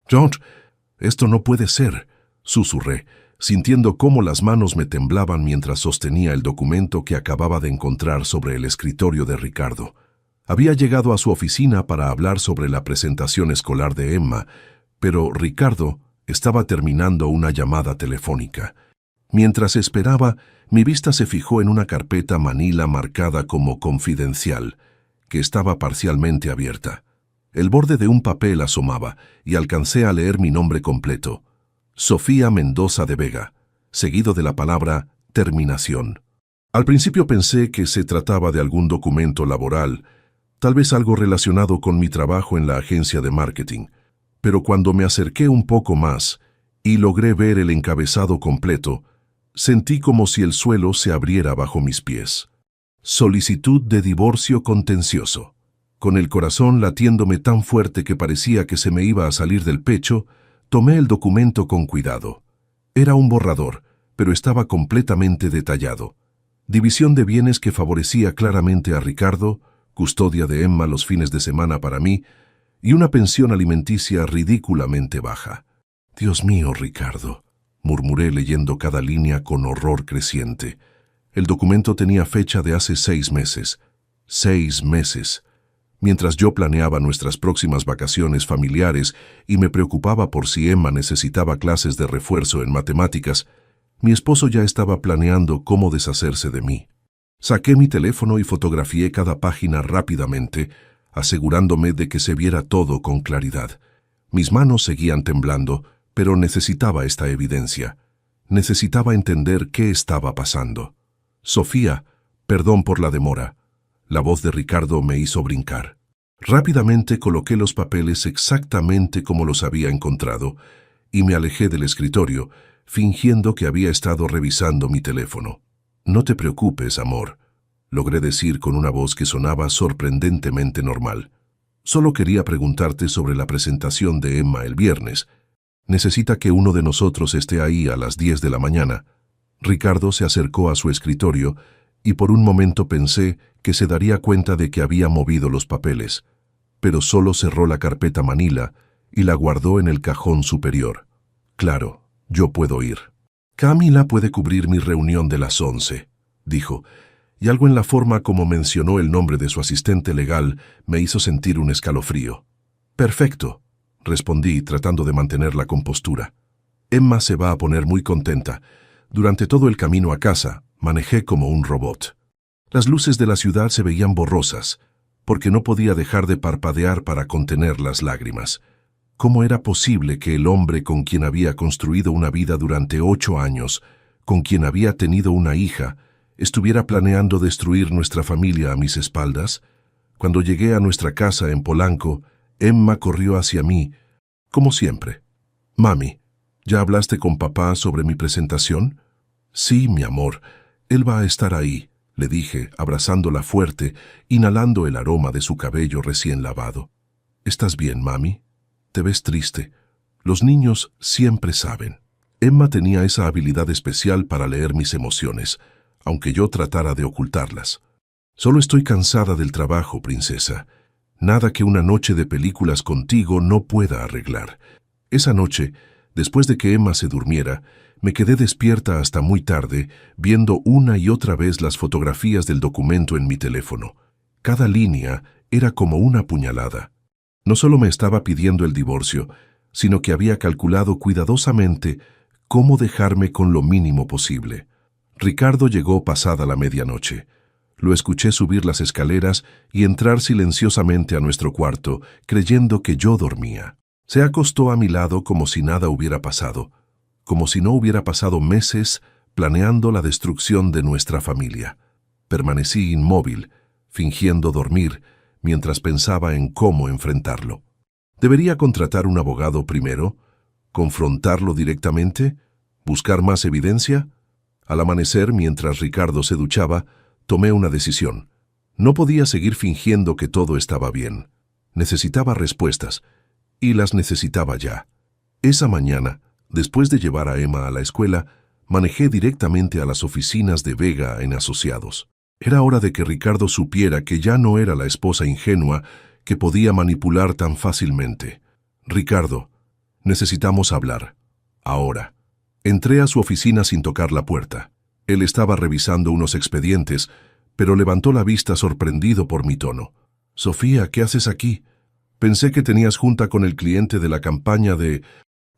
«George, esto no puede ser», susurré, sintiendo cómo las manos me temblaban mientras sostenía el documento que acababa de encontrar sobre el escritorio de Ricardo. Había llegado a su oficina para hablar sobre la presentación escolar de Emma, pero Ricardo estaba terminando una llamada telefónica. Mientras esperaba, mi vista se fijó en una carpeta manila marcada como confidencial, que estaba parcialmente abierta. El borde de un papel asomaba y alcancé a leer mi nombre completo: Sofía Mendoza de Vega, seguido de la palabra terminación. Al principio pensé que se trataba de algún documento laboral, tal vez algo relacionado con mi trabajo en la agencia de marketing, pero cuando me acerqué un poco más y logré ver el encabezado completo, sentí como si el suelo se abriera bajo mis pies. Solicitud de divorcio contencioso. Con el corazón latiéndome tan fuerte que parecía que se me iba a salir del pecho, tomé el documento con cuidado. Era un borrador, pero estaba completamente detallado. División de bienes que favorecía claramente a Ricardo, custodia de Emma los fines de semana para mí, y una pensión alimenticia ridículamente baja. «Dios mío, Ricardo», murmuré leyendo cada línea con horror creciente. El documento tenía fecha de hace 6 meses. 6 meses. Mientras yo planeaba nuestras próximas vacaciones familiares y me preocupaba por si Emma necesitaba clases de refuerzo en matemáticas, mi esposo ya estaba planeando cómo deshacerse de mí. Saqué mi teléfono y fotografié cada página rápidamente, asegurándome de que se viera todo con claridad. Mis manos seguían temblando, pero necesitaba esta evidencia. Necesitaba entender qué estaba pasando. «Sofía, perdón por la demora». La voz de Ricardo me hizo brincar. Rápidamente coloqué los papeles exactamente como los había encontrado y me alejé del escritorio, fingiendo que había estado revisando mi teléfono. «No te preocupes, amor», logré decir con una voz que sonaba sorprendentemente normal. «Solo quería preguntarte sobre la presentación de Emma el viernes. Necesita que uno de nosotros esté ahí a las 10 de la mañana». Ricardo se acercó a su escritorio y por un momento pensé que se daría cuenta de que había movido los papeles, pero solo cerró la carpeta manila y la guardó en el cajón superior. «Claro, yo puedo ir». «Camila puede cubrir mi reunión de las 11», dijo, y algo en la forma como mencionó el nombre de su asistente legal me hizo sentir un escalofrío. «Perfecto», respondí tratando de mantener la compostura. «Emma se va a poner muy contenta». Durante todo el camino a casa, manejé como un robot. Las luces de la ciudad se veían borrosas, porque no podía dejar de parpadear para contener las lágrimas. ¿Cómo era posible que el hombre con quien había construido una vida durante 8 años, con quien había tenido una hija, estuviera planeando destruir nuestra familia a mis espaldas? Cuando llegué a nuestra casa en Polanco, Emma corrió hacia mí, como siempre. «Mami, ¿ya hablaste con papá sobre mi presentación?» «Sí, mi amor, él va a estar ahí», le dije, abrazándola fuerte, inhalando el aroma de su cabello recién lavado. «¿Estás bien, mami? Te ves triste. Los niños siempre saben». Emma tenía esa habilidad especial para leer mis emociones, aunque yo tratara de ocultarlas. «Solo estoy cansada del trabajo, princesa. Nada que una noche de películas contigo no pueda arreglar». Esa noche, después de que Emma se durmiera, me quedé despierta hasta muy tarde, viendo una y otra vez las fotografías del documento en mi teléfono. Cada línea era como una puñalada. No solo me estaba pidiendo el divorcio, sino que había calculado cuidadosamente cómo dejarme con lo mínimo posible. Ricardo llegó pasada la medianoche. Lo escuché subir las escaleras y entrar silenciosamente a nuestro cuarto, creyendo que yo dormía. Se acostó a mi lado como si nada hubiera pasado, como si no hubiera pasado meses planeando la destrucción de nuestra familia. Permanecí inmóvil, fingiendo dormir, mientras pensaba en cómo enfrentarlo. ¿Debería contratar un abogado primero? ¿Confrontarlo directamente? ¿Buscar más evidencia? Al amanecer, mientras Ricardo se duchaba, tomé una decisión. No podía seguir fingiendo que todo estaba bien. Necesitaba respuestas, y las necesitaba ya. Esa mañana, después de llevar a Emma a la escuela, manejé directamente a las oficinas de Vega en Asociados. Era hora de que Ricardo supiera que ya no era la esposa ingenua que podía manipular tan fácilmente. «Ricardo, Necesitamos hablar. Ahora. Entré a su oficina sin tocar la puerta. Él estaba revisando unos expedientes, pero levantó la vista sorprendido por mi tono. «Sofía, ¿qué haces aquí? Pensé que tenías junta con el cliente de la campaña de...»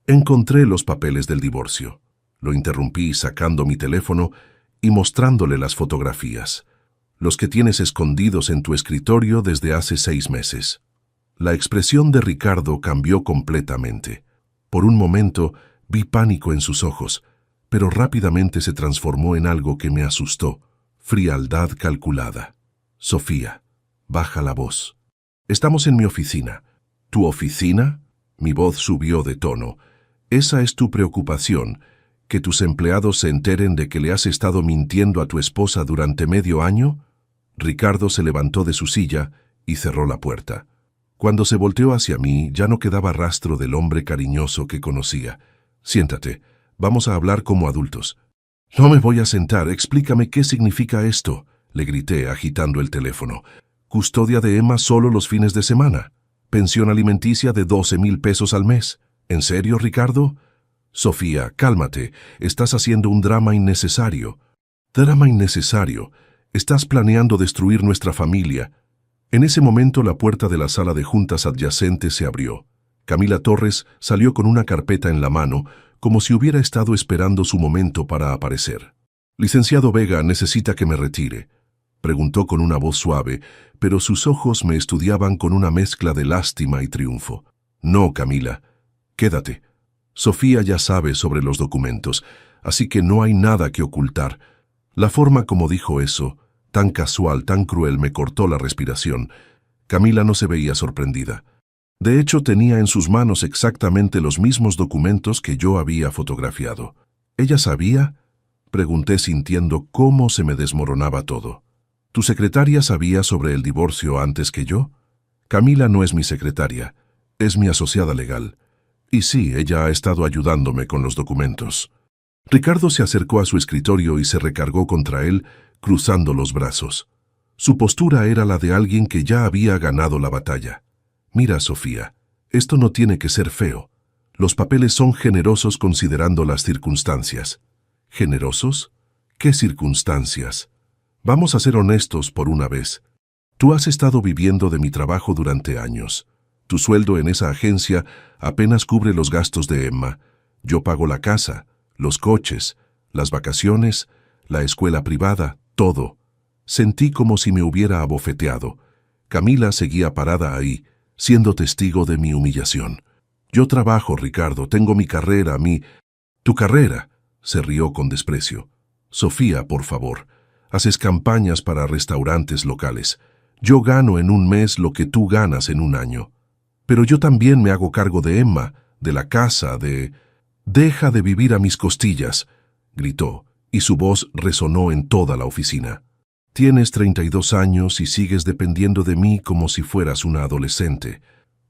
Encontré los papeles del divorcio. Lo interrumpí sacando mi teléfono y mostrándole las fotografías. Los que tienes escondidos en tu escritorio desde hace 6 meses. La expresión de Ricardo cambió completamente. Por un momento vi pánico en sus ojos, pero rápidamente se transformó en algo que me asustó. Frialdad calculada. «Sofía, baja la voz. Estamos en mi oficina». «¿Tu oficina?» Mi voz subió de tono. «¿Esa es tu preocupación? ¿Que tus empleados se enteren de que le has estado mintiendo a tu esposa durante medio año?» Ricardo se levantó de su silla y cerró la puerta. Cuando se volteó hacia mí, ya no quedaba rastro del hombre cariñoso que conocía. «Siéntate, vamos a hablar como adultos». «No me voy a sentar, explícame qué significa esto», le grité agitando el teléfono. «Custodia de Emma solo los fines de semana. Pensión alimenticia de 12,000 pesos al mes. ¿En serio, Ricardo?» «Sofía, cálmate, estás haciendo un drama innecesario». «¿Drama innecesario? Estás planeando destruir nuestra familia». En ese momento la puerta de la sala de juntas adyacente se abrió. Camila Torres salió con una carpeta en la mano, como si hubiera estado esperando su momento para aparecer. «Licenciado Vega, ¿necesita que me retire?», preguntó con una voz suave, pero sus ojos me estudiaban con una mezcla de lástima y triunfo. «No, Camila, quédate. Sofía ya sabe sobre los documentos, así que no hay nada que ocultar». La forma como dijo eso, tan casual, tan cruel, me cortó la respiración. Camila no se veía sorprendida. De hecho, tenía en sus manos exactamente los mismos documentos que yo había fotografiado. ¿Ella sabía?, pregunté sintiendo cómo se me desmoronaba todo. ¿Tu secretaria sabía sobre el divorcio antes que yo? Camila no es mi secretaria, es mi asociada legal. Y sí, ella ha estado ayudándome con los documentos. Ricardo se acercó a su escritorio y se recargó contra él, cruzando los brazos. Su postura era la de alguien que ya había ganado la batalla. «Mira, Sofía, esto no tiene que ser feo. Los papeles son generosos considerando las circunstancias». «¿Generosos? ¿Qué circunstancias? Vamos a ser honestos por una vez. Tú has estado viviendo de mi trabajo durante años. Tu sueldo en esa agencia apenas cubre los gastos de Emma. Yo pago la casa, los coches, las vacaciones, la escuela privada, todo». Sentí como si me hubiera abofeteado. Camila seguía parada ahí, siendo testigo de mi humillación. «Yo trabajo, Ricardo, tengo mi carrera, «¿Tu carrera?», se rió con desprecio. «Sofía, por favor, haces campañas para restaurantes locales. Yo gano en un mes lo que tú ganas en un año. Pero yo también me hago cargo de Emma, de la casa, de...» «Deja de vivir a mis costillas», gritó, y su voz resonó en toda la oficina. «Tienes 32 años y sigues dependiendo de mí como si fueras una adolescente.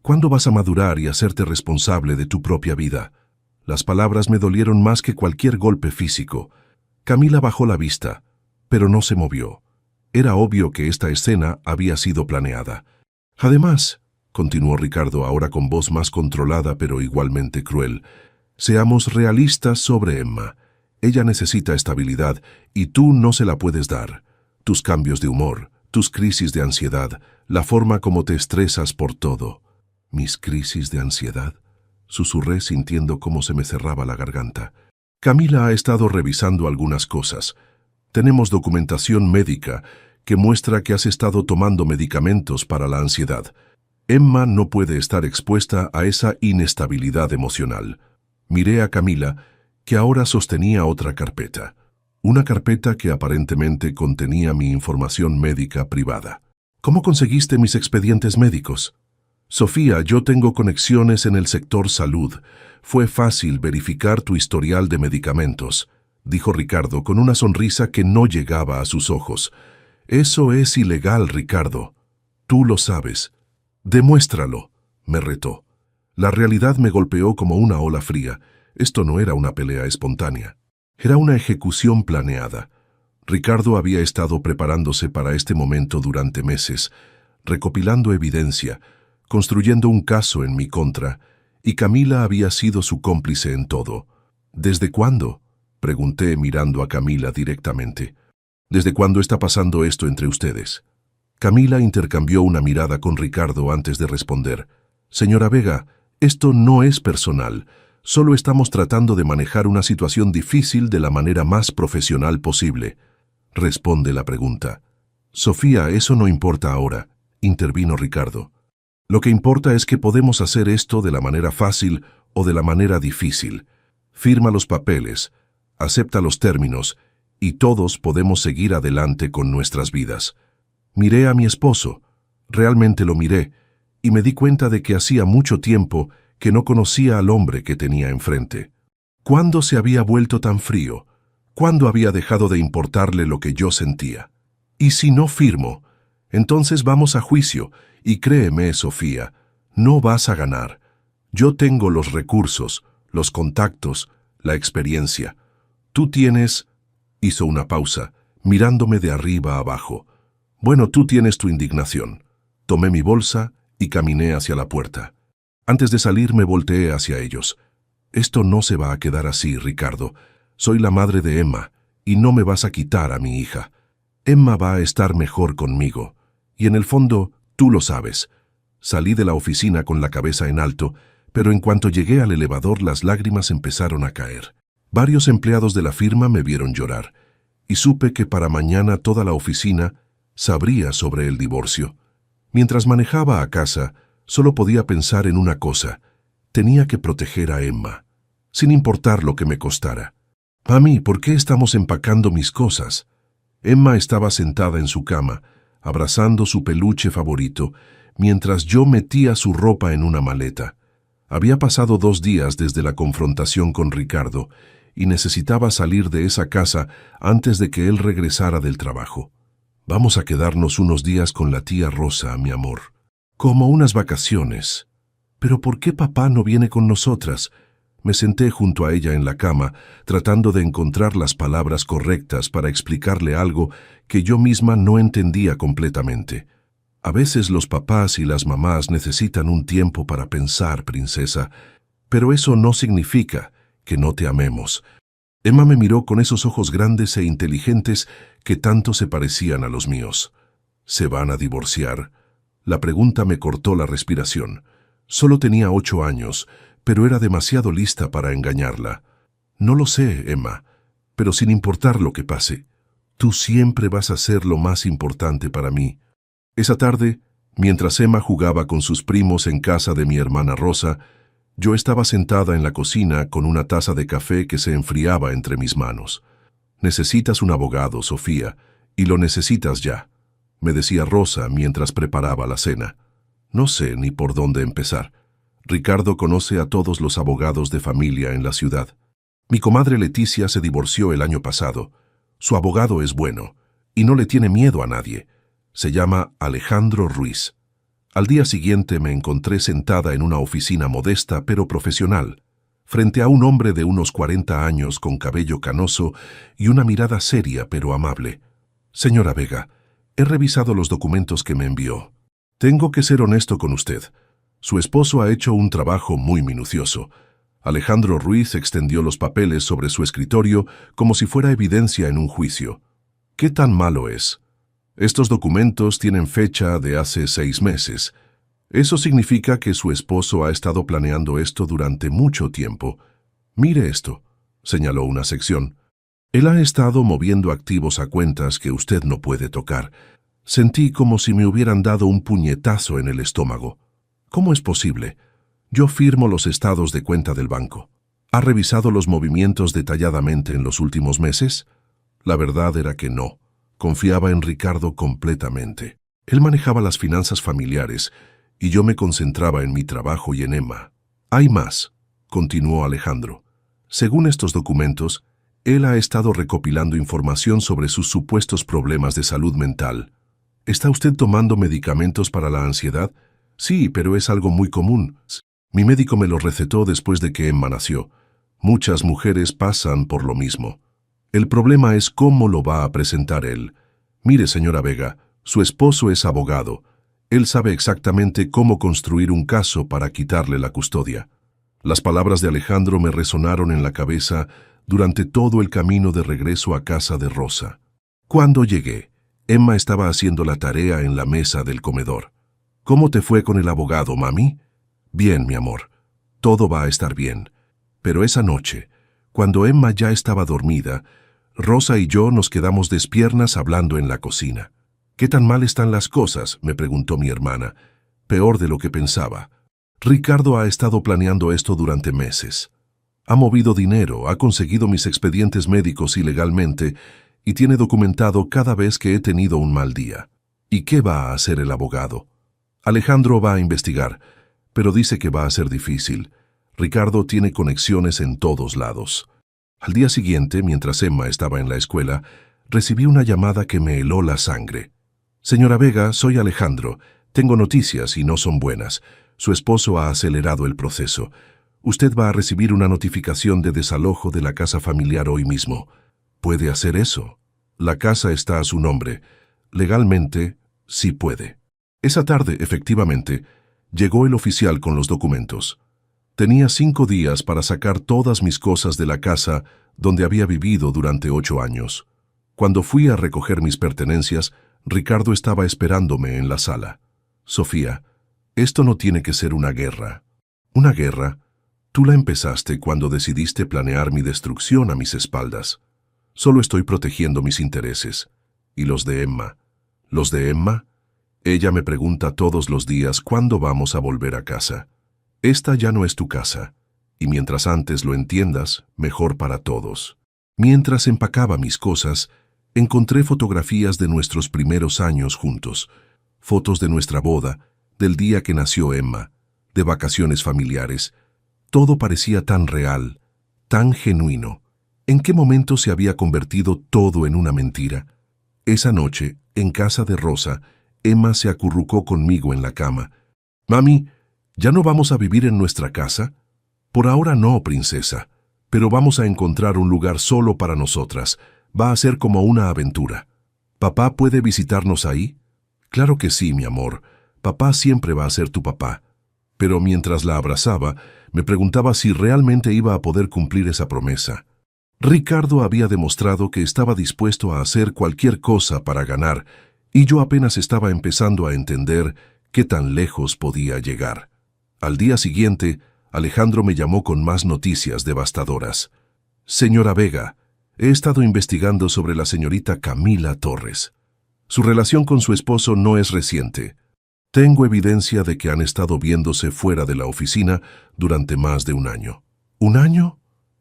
¿Cuándo vas a madurar y hacerte responsable de tu propia vida?». Las palabras me dolieron más que cualquier golpe físico. Camila bajó la vista, pero no se movió. Era obvio que esta escena había sido planeada. «Además», continuó Ricardo ahora con voz más controlada pero igualmente cruel, «seamos realistas sobre Emma. Ella necesita estabilidad y tú no se la puedes dar. Tus cambios de humor, tus crisis de ansiedad, la forma como te estresas por todo». «¿Mis crisis de ansiedad?», susurré sintiendo cómo se me cerraba la garganta. «Camila ha estado revisando algunas cosas. Tenemos documentación médica que muestra que has estado tomando medicamentos para la ansiedad. Emma no puede estar expuesta a esa inestabilidad emocional». Miré a Camila, que ahora sostenía otra carpeta. Una carpeta que aparentemente contenía mi información médica privada. «¿Cómo conseguiste mis expedientes médicos?». «Sofía, yo tengo conexiones en el sector salud. Fue fácil verificar tu historial de medicamentos», dijo Ricardo con una sonrisa que no llegaba a sus ojos. «Eso es ilegal, Ricardo. Tú lo sabes. Demuéstralo», me retó. La realidad me golpeó como una ola fría. Esto no era una pelea espontánea. Era una ejecución planeada. Ricardo había estado preparándose para este momento durante meses, recopilando evidencia, construyendo un caso en mi contra, y Camila había sido su cómplice en todo. ¿Desde cuándo?, pregunté mirando a Camila directamente. ¿Desde cuándo está pasando esto entre ustedes? Camila intercambió una mirada con Ricardo antes de responder. Señora Vega, esto no es personal. Solo estamos tratando de manejar una situación difícil de la manera más profesional posible. Responde la pregunta. Sofía, eso no importa ahora, intervino Ricardo. Lo que importa es que podemos hacer esto de la manera fácil o de la manera difícil. Firma los papeles, acepta los términos, y todos podemos seguir adelante con nuestras vidas. Miré a mi esposo, realmente lo miré, y me di cuenta de que hacía mucho tiempo que no conocía al hombre que tenía enfrente. ¿Cuándo se había vuelto tan frío? ¿Cuándo había dejado de importarle lo que yo sentía? Y si no firmo, entonces vamos a juicio, y créeme, Sofía, no vas a ganar. Yo tengo los recursos, los contactos, la experiencia. Tú tienes... Hizo una pausa, mirándome de arriba a abajo. Bueno, tú tienes tu indignación. Tomé mi bolsa y caminé hacia la puerta. Antes de salir me volteé hacia ellos. Esto no se va a quedar así, Ricardo. Soy la madre de Emma, y no me vas a quitar a mi hija. Emma va a estar mejor conmigo. Y en el fondo, tú lo sabes. Salí de la oficina con la cabeza en alto, pero en cuanto llegué al elevador las lágrimas empezaron a caer. Varios empleados de la firma me vieron llorar, y supe que para mañana toda la oficina sabría sobre el divorcio. Mientras manejaba a casa, solo podía pensar en una cosa. Tenía que proteger a Emma, sin importar lo que me costara. Mami, ¿por qué estamos empacando mis cosas? Emma estaba sentada en su cama, abrazando su peluche favorito, mientras yo metía su ropa en una maleta. Había pasado 2 días desde la confrontación con Ricardo, y necesitaba salir de esa casa antes de que él regresara del trabajo. Vamos a quedarnos unos días con la tía Rosa, mi amor. Como unas vacaciones. ¿Pero por qué papá no viene con nosotras? Me senté junto a ella en la cama, tratando de encontrar las palabras correctas para explicarle algo que yo misma no entendía completamente. A veces los papás y las mamás necesitan un tiempo para pensar, princesa, pero eso no significa que no te amemos. Emma me miró con esos ojos grandes e inteligentes que tanto se parecían a los míos. ¿Se van a divorciar? La pregunta me cortó la respiración. Solo tenía 8 años, pero era demasiado lista para engañarla. No lo sé, Emma, pero sin importar lo que pase, tú siempre vas a ser lo más importante para mí. Esa tarde, mientras Emma jugaba con sus primos en casa de mi hermana Rosa, yo estaba sentada en la cocina con una taza de café que se enfriaba entre mis manos. Necesitas un abogado, Sofía, y lo necesitas ya, me decía Rosa mientras preparaba la cena. No sé ni por dónde empezar. Ricardo conoce a todos los abogados de familia en la ciudad. Mi comadre Leticia se divorció el año pasado. Su abogado es bueno, y no le tiene miedo a nadie. Se llama Alejandro Ruiz. Al día siguiente me encontré sentada en una oficina modesta pero profesional, frente a un hombre de unos 40 años con cabello canoso y una mirada seria pero amable. Señora Vega, he revisado los documentos que me envió. Tengo que ser honesto con usted. Su esposo ha hecho un trabajo muy minucioso. Alejandro Ruiz extendió los papeles sobre su escritorio como si fuera evidencia en un juicio. ¿Qué tan malo es? Estos documentos tienen fecha de hace 6 meses. Eso significa que su esposo ha estado planeando esto durante mucho tiempo. Mire esto, señaló una sección. Él ha estado moviendo activos a cuentas que usted no puede tocar. Sentí como si me hubieran dado un puñetazo en el estómago. ¿Cómo es posible? Yo firmo los estados de cuenta del banco. ¿Ha revisado los movimientos detalladamente en los últimos meses? La verdad era que no. Confiaba en Ricardo completamente. Él manejaba las finanzas familiares y yo me concentraba en mi trabajo y en Emma. Hay más, continuó Alejandro. Según estos documentos, él ha estado recopilando información sobre sus supuestos problemas de salud mental. ¿Está usted tomando medicamentos para la ansiedad? Sí, pero es algo muy común. Mi médico me lo recetó después de que Emma nació. Muchas mujeres pasan por lo mismo. El problema es cómo lo va a presentar él. Mire, señora Vega, su esposo es abogado. Él sabe exactamente cómo construir un caso para quitarle la custodia. Las palabras de Alejandro me resonaron en la cabeza durante todo el camino de regreso a casa de Rosa. Cuando llegué, Emma estaba haciendo la tarea en la mesa del comedor. ¿Cómo te fue con el abogado, mami? Bien, mi amor. Todo va a estar bien. Pero esa noche, cuando Emma ya estaba dormida, Rosa y yo nos quedamos despiernas hablando en la cocina. ¿Qué tan mal están las cosas?, me preguntó mi hermana. Peor de lo que pensaba. Ricardo ha estado planeando esto durante meses. Ha movido dinero, ha conseguido mis expedientes médicos ilegalmente y tiene documentado cada vez que he tenido un mal día. ¿Y qué va a hacer el abogado? Alejandro va a investigar, pero dice que va a ser difícil. Ricardo tiene conexiones en todos lados. Al día siguiente, mientras Emma estaba en la escuela, recibí una llamada que me heló la sangre. Señora Vega, soy Alejandro. Tengo noticias y no son buenas. Su esposo ha acelerado el proceso. Usted va a recibir una notificación de desalojo de la casa familiar hoy mismo. ¿Puede hacer eso? La casa está a su nombre. Legalmente, sí puede. Esa tarde, efectivamente, llegó el oficial con los documentos. Tenía 5 días para sacar todas mis cosas de la casa donde había vivido durante 8 años. Cuando fui a recoger mis pertenencias, Ricardo estaba esperándome en la sala. Sofía, esto no tiene que ser una guerra. ¿Una guerra? Tú la empezaste cuando decidiste planear mi destrucción a mis espaldas. Solo estoy protegiendo mis intereses. ¿Y los de Emma? ¿Los de Emma? Ella me pregunta todos los días cuándo vamos a volver a casa. Esta ya no es tu casa, y mientras antes lo entiendas, mejor para todos. Mientras empacaba mis cosas, encontré fotografías de nuestros primeros años juntos, fotos de nuestra boda, del día que nació Emma, de vacaciones familiares. Todo parecía tan real, tan genuino. ¿En qué momento se había convertido todo en una mentira? Esa noche, en casa de Rosa, Emma se acurrucó conmigo en la cama. «Mami, ¿ya no vamos a vivir en nuestra casa?» «Por ahora no, princesa, pero vamos a encontrar un lugar solo para nosotras. Va a ser como una aventura. ¿Papá puede visitarnos ahí?» «Claro que sí, mi amor. Papá siempre va a ser tu papá». Pero mientras la abrazaba, me preguntaba si realmente iba a poder cumplir esa promesa. Ricardo había demostrado que estaba dispuesto a hacer cualquier cosa para ganar, y yo apenas estaba empezando a entender qué tan lejos podía llegar. Al día siguiente, Alejandro me llamó con más noticias devastadoras. «Señora Vega, he estado investigando sobre la señorita Camila Torres. Su relación con su esposo no es reciente. Tengo evidencia de que han estado viéndose fuera de la oficina durante más de un año». ¿Un año?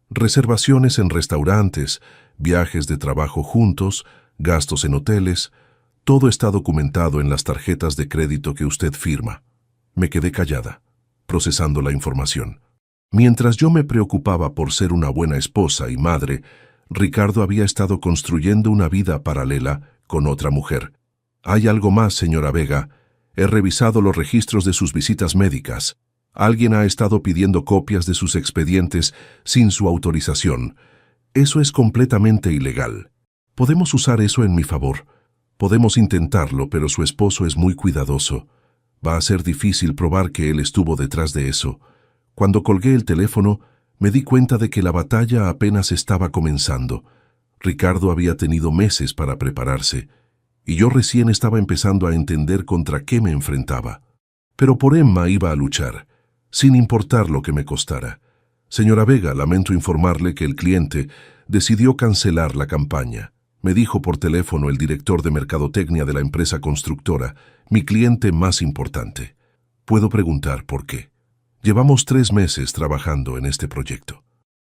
Reservaciones en restaurantes, viajes de trabajo juntos, gastos en hoteles. Todo está documentado en las tarjetas de crédito que usted firma. Me quedé callada, procesando la información. Mientras yo me preocupaba por ser una buena esposa y madre, Ricardo había estado construyendo una vida paralela con otra mujer. «Hay algo más, señora Vega. He revisado los registros de sus visitas médicas. Alguien ha estado pidiendo copias de sus expedientes sin su autorización. Eso es completamente ilegal. Podemos usar eso en mi favor. Podemos intentarlo, pero su esposo es muy cuidadoso. Va a ser difícil probar que él estuvo detrás de eso». Cuando colgué el teléfono, me di cuenta de que la batalla apenas estaba comenzando. Ricardo había tenido meses para prepararse, y yo recién estaba empezando a entender contra qué me enfrentaba. Pero por Emma iba a luchar, sin importar lo que me costara. «Señora Vega, lamento informarle que el cliente decidió cancelar la campaña», me dijo por teléfono el director de mercadotecnia de la empresa constructora, mi cliente más importante. ¿Puedo preguntar por qué? Llevamos 3 meses trabajando en este proyecto.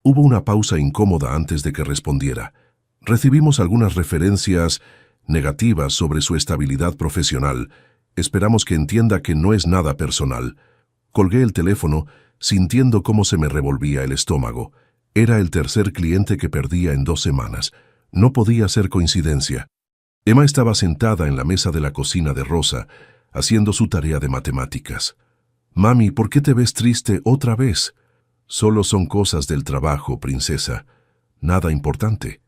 Hubo una pausa incómoda antes de que respondiera. Recibimos algunas referencias negativas sobre su estabilidad profesional. Esperamos que entienda que no es nada personal. Colgué el teléfono, sintiendo cómo se me revolvía el estómago. Era el tercer cliente que perdía en 2 semanas. No podía ser coincidencia. Emma estaba sentada en la mesa de la cocina de Rosa, haciendo su tarea de matemáticas. «Mami, ¿por qué te ves triste otra vez?» «Solo son cosas del trabajo, princesa. Nada importante».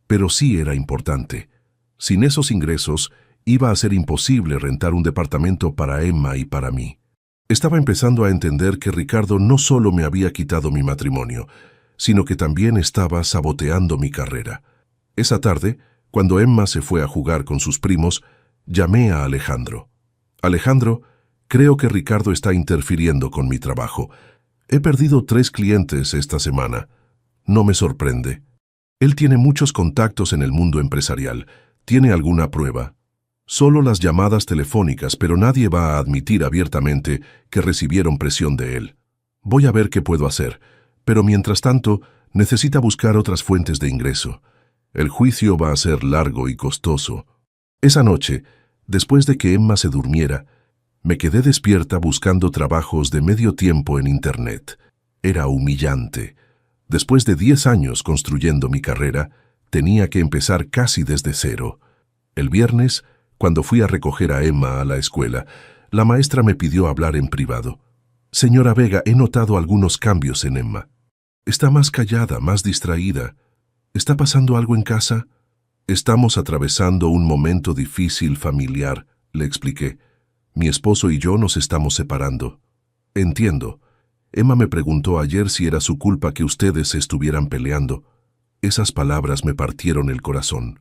Pero sí era importante. Sin esos ingresos, iba a ser imposible rentar un departamento para Emma y para mí. Estaba empezando a entender que Ricardo no solo me había quitado mi matrimonio, sino que también estaba saboteando mi carrera. Esa tarde, cuando Emma se fue a jugar con sus primos, llamé a Alejandro. Alejandro, creo que Ricardo está interfiriendo con mi trabajo. He perdido 3 clientes esta semana. No me sorprende. Él tiene muchos contactos en el mundo empresarial. ¿Tiene alguna prueba? Solo las llamadas telefónicas, pero nadie va a admitir abiertamente que recibieron presión de él. Voy a ver qué puedo hacer, pero mientras tanto, necesita buscar otras fuentes de ingreso. El juicio va a ser largo y costoso. Esa noche, después de que Emma se durmiera, me quedé despierta buscando trabajos de medio tiempo en Internet. Era humillante. Después de 10 años construyendo mi carrera, tenía que empezar casi desde cero. El viernes, cuando fui a recoger a Emma a la escuela, la maestra me pidió hablar en privado. Señora Vega, he notado algunos cambios en Emma. Está más callada, más distraída. ¿Está pasando algo en casa? Estamos atravesando un momento difícil familiar, le expliqué. Mi esposo y yo nos estamos separando. Entiendo. Emma me preguntó ayer si era su culpa que ustedes se estuvieran peleando. Esas palabras me partieron el corazón.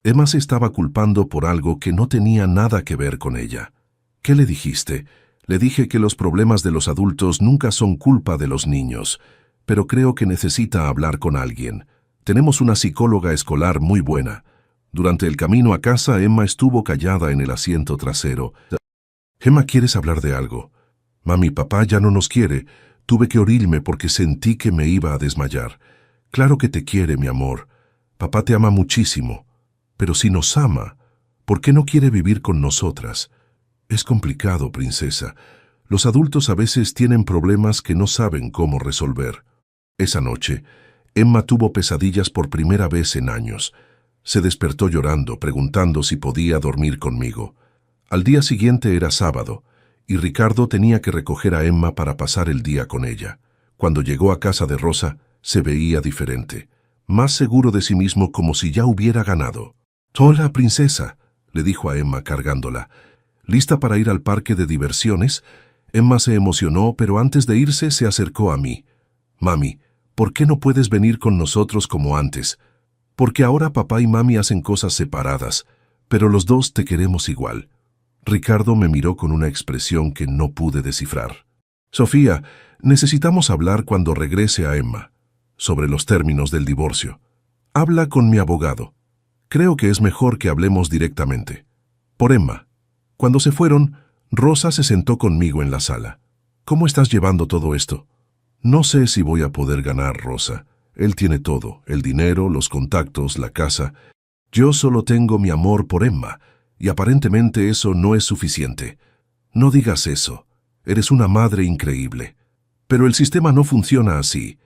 Emma se estaba culpando por algo que no tenía nada que ver con ella. ¿Qué le dijiste? Le dije que los problemas de los adultos nunca son culpa de los niños, pero creo que necesita hablar con alguien. Tenemos una psicóloga escolar muy buena. Durante el camino a casa, Emma estuvo callada en el asiento trasero. Emma, ¿quieres hablar de algo? Mami, papá ya no nos quiere. Tuve que orirme porque sentí que me iba a desmayar. Claro que te quiere, mi amor. Papá te ama muchísimo. Pero si nos ama, ¿por qué no quiere vivir con nosotras? Es complicado, princesa. Los adultos a veces tienen problemas que no saben cómo resolver. Esa noche, Emma tuvo pesadillas por primera vez en años. Se despertó llorando, preguntando si podía dormir conmigo. Al día siguiente era sábado, y Ricardo tenía que recoger a Emma para pasar el día con ella. Cuando llegó a casa de Rosa, se veía diferente, más seguro de sí mismo, como si ya hubiera ganado. «Hola, princesa», le dijo a Emma cargándola. ¿Lista para ir al parque de diversiones? Emma se emocionó, pero antes de irse se acercó a mí. «Mami, ¿por qué no puedes venir con nosotros como antes? Porque ahora papá y mami hacen cosas separadas, pero los dos te queremos igual». Ricardo me miró con una expresión que no pude descifrar. «Sofía, necesitamos hablar cuando regrese a Emma, sobre los términos del divorcio. Habla con mi abogado. Creo que es mejor que hablemos directamente. Por Emma». Cuando se fueron, Rosa se sentó conmigo en la sala. «¿Cómo estás llevando todo esto?» «No sé si voy a poder ganar, Rosa. Él tiene todo, el dinero, los contactos, la casa. Yo solo tengo mi amor por Emma, y aparentemente eso no es suficiente. No digas eso. Eres una madre increíble. Pero el sistema no funciona así.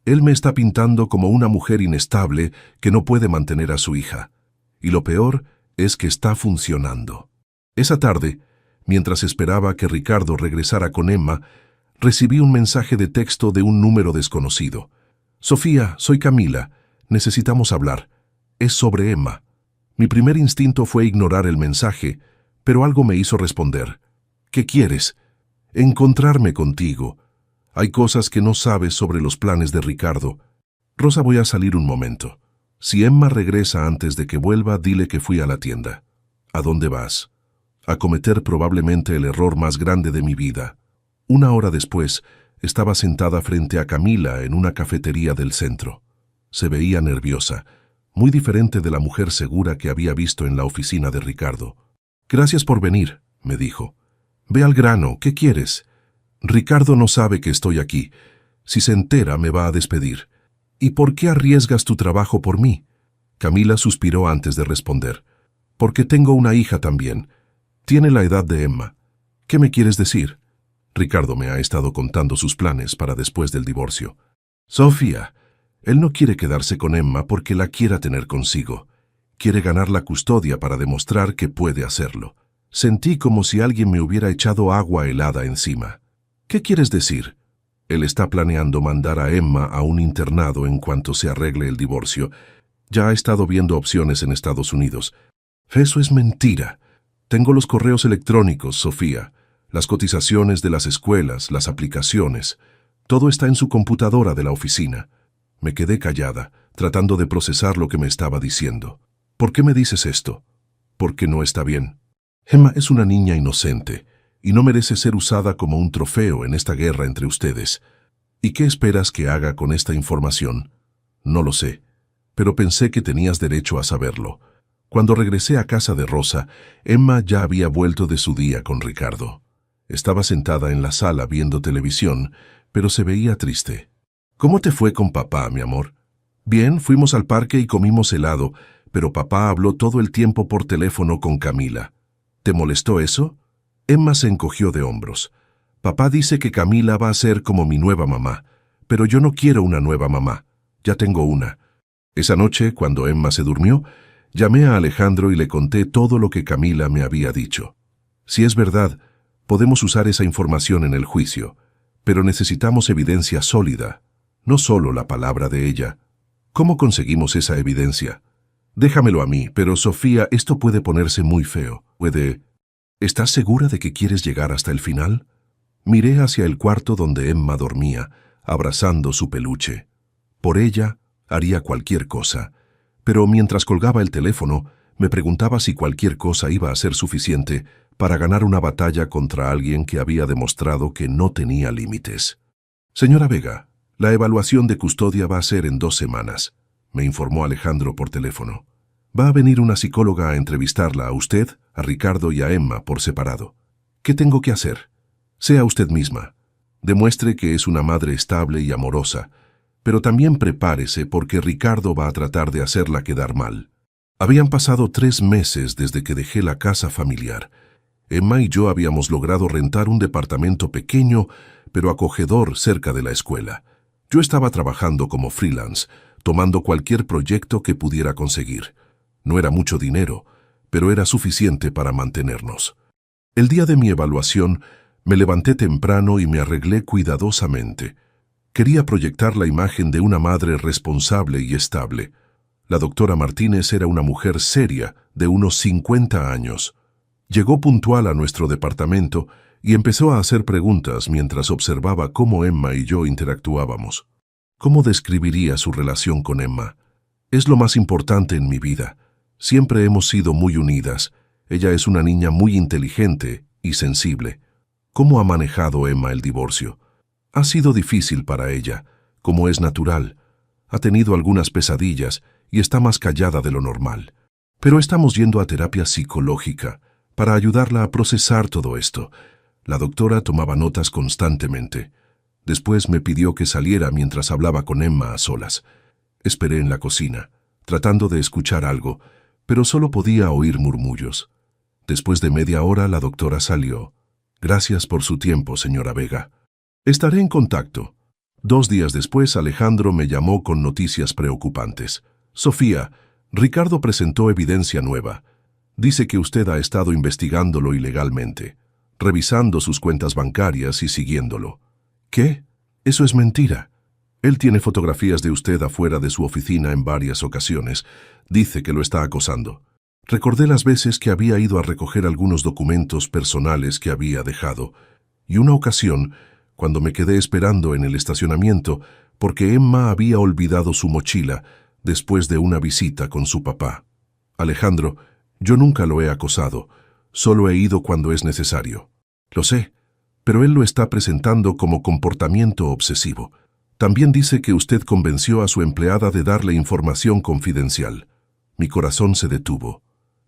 Él me está pintando como una mujer inestable que no puede mantener a su hija. Y lo peor es que está funcionando». Esa tarde, mientras esperaba que Ricardo regresara con Emma, recibí un mensaje de texto de un número desconocido. «Sofía, soy Camila. Necesitamos hablar. Es sobre Emma». Mi primer instinto fue ignorar el mensaje, pero algo me hizo responder. «¿Qué quieres?» «Encontrarme contigo. Hay cosas que no sabes sobre los planes de Ricardo. Rosa, voy a salir un momento. Si Emma regresa antes de que vuelva, dile que fui a la tienda». «¿A dónde vas?» «A cometer probablemente el error más grande de mi vida». Una hora después, estaba sentada frente a Camila en una cafetería del centro. Se veía nerviosa, muy diferente de la mujer segura que había visto en la oficina de Ricardo. «Gracias por venir», me dijo. «Ve al grano, ¿qué quieres?» «Ricardo no sabe que estoy aquí. Si se entera, me va a despedir». «¿Y por qué arriesgas tu trabajo por mí?» Camila suspiró antes de responder. «Porque tengo una hija también. Tiene la edad de Emma. ¿Qué me quieres decir?» Ricardo me ha estado contando sus planes para después del divorcio. «Sofía, él no quiere quedarse con Emma porque la quiera tener consigo. Quiere ganar la custodia para demostrar que puede hacerlo». Sentí como si alguien me hubiera echado agua helada encima. «¿Qué quieres decir?» «Él está planeando mandar a Emma a un internado en cuanto se arregle el divorcio. Ya ha estado viendo opciones en Estados Unidos». «Eso es mentira. Tengo los correos electrónicos, Sofía. Las cotizaciones de las escuelas, las aplicaciones, todo está en su computadora de la oficina. Me quedé callada, tratando de procesar lo que me estaba diciendo. ¿Por qué me dices esto? Porque no está bien. Emma es una niña inocente y no merece ser usada como un trofeo en esta guerra entre ustedes. ¿Y qué esperas que haga con esta información? No lo sé, pero pensé que tenías derecho a saberlo. Cuando regresé a casa de Rosa, Emma ya había vuelto de su día con Ricardo. Estaba sentada en la sala viendo televisión, pero se veía triste. ¿Cómo te fue con papá, mi amor? Bien, fuimos al parque y comimos helado, pero papá habló todo el tiempo por teléfono con Camila. ¿Te molestó eso? Emma se encogió de hombros. Papá dice que Camila va a ser como mi nueva mamá, pero yo no quiero una nueva mamá. Ya tengo una. Esa noche, cuando Emma se durmió, llamé a Alejandro y le conté todo lo que Camila me había dicho. Si es verdad, podemos usar esa información en el juicio, pero necesitamos evidencia sólida, no solo la palabra de ella. ¿Cómo conseguimos esa evidencia? Déjamelo a mí, pero Sofía, esto puede ponerse muy feo. ¿Estás segura de que quieres llegar hasta el final? Miré hacia el cuarto donde Emma dormía, abrazando su peluche. Por ella, haría cualquier cosa, pero mientras colgaba el teléfono, me preguntaba si cualquier cosa iba a ser suficiente para ganar una batalla contra alguien que había demostrado que no tenía límites. Señora Vega, la evaluación de custodia va a ser en 2 semanas, me informó Alejandro por teléfono. Va a venir una psicóloga a entrevistarla a usted, a Ricardo y a Emma por separado. ¿Qué tengo que hacer? Sea usted misma. Demuestre que es una madre estable y amorosa, pero también prepárese porque Ricardo va a tratar de hacerla quedar mal. Habían pasado 3 meses desde que dejé la casa familiar. Emma y yo habíamos logrado rentar un departamento pequeño, pero acogedor cerca de la escuela. Yo estaba trabajando como freelance, tomando cualquier proyecto que pudiera conseguir. No era mucho dinero, pero era suficiente para mantenernos. El día de mi evaluación, me levanté temprano y me arreglé cuidadosamente. Quería proyectar la imagen de una madre responsable y estable. La doctora Martínez era una mujer seria, de unos 50 años. Llegó puntual a nuestro departamento y empezó a hacer preguntas mientras observaba cómo Emma y yo interactuábamos. ¿Cómo describiría su relación con Emma? Es lo más importante en mi vida. Siempre hemos sido muy unidas. Ella es una niña muy inteligente y sensible. ¿Cómo ha manejado Emma el divorcio? Ha sido difícil para ella, como es natural. Ha tenido algunas pesadillas y está más callada de lo normal. Pero estamos yendo a terapia psicológica para ayudarla a procesar todo esto. La doctora tomaba notas constantemente. Después me pidió que saliera mientras hablaba con Emma a solas. Esperé en la cocina, tratando de escuchar algo, pero solo podía oír murmullos. Después de media hora la doctora salió. Gracias por su tiempo, señora Vega. Estaré en contacto. 2 días después, Alejandro me llamó con noticias preocupantes. Sofía, Ricardo presentó evidencia nueva. Dice que usted ha estado investigándolo ilegalmente, revisando sus cuentas bancarias y siguiéndolo. ¿Qué? Eso es mentira. Él tiene fotografías de usted afuera de su oficina en varias ocasiones. Dice que lo está acosando. Recordé las veces que había ido a recoger algunos documentos personales que había dejado, y una ocasión, cuando me quedé esperando en el estacionamiento, porque Emma había olvidado su mochila después de una visita con su papá. Alejandro, yo nunca lo he acosado, solo he ido cuando es necesario. Lo sé, pero él lo está presentando como comportamiento obsesivo. También dice que usted convenció a su empleada de darle información confidencial. Mi corazón se detuvo.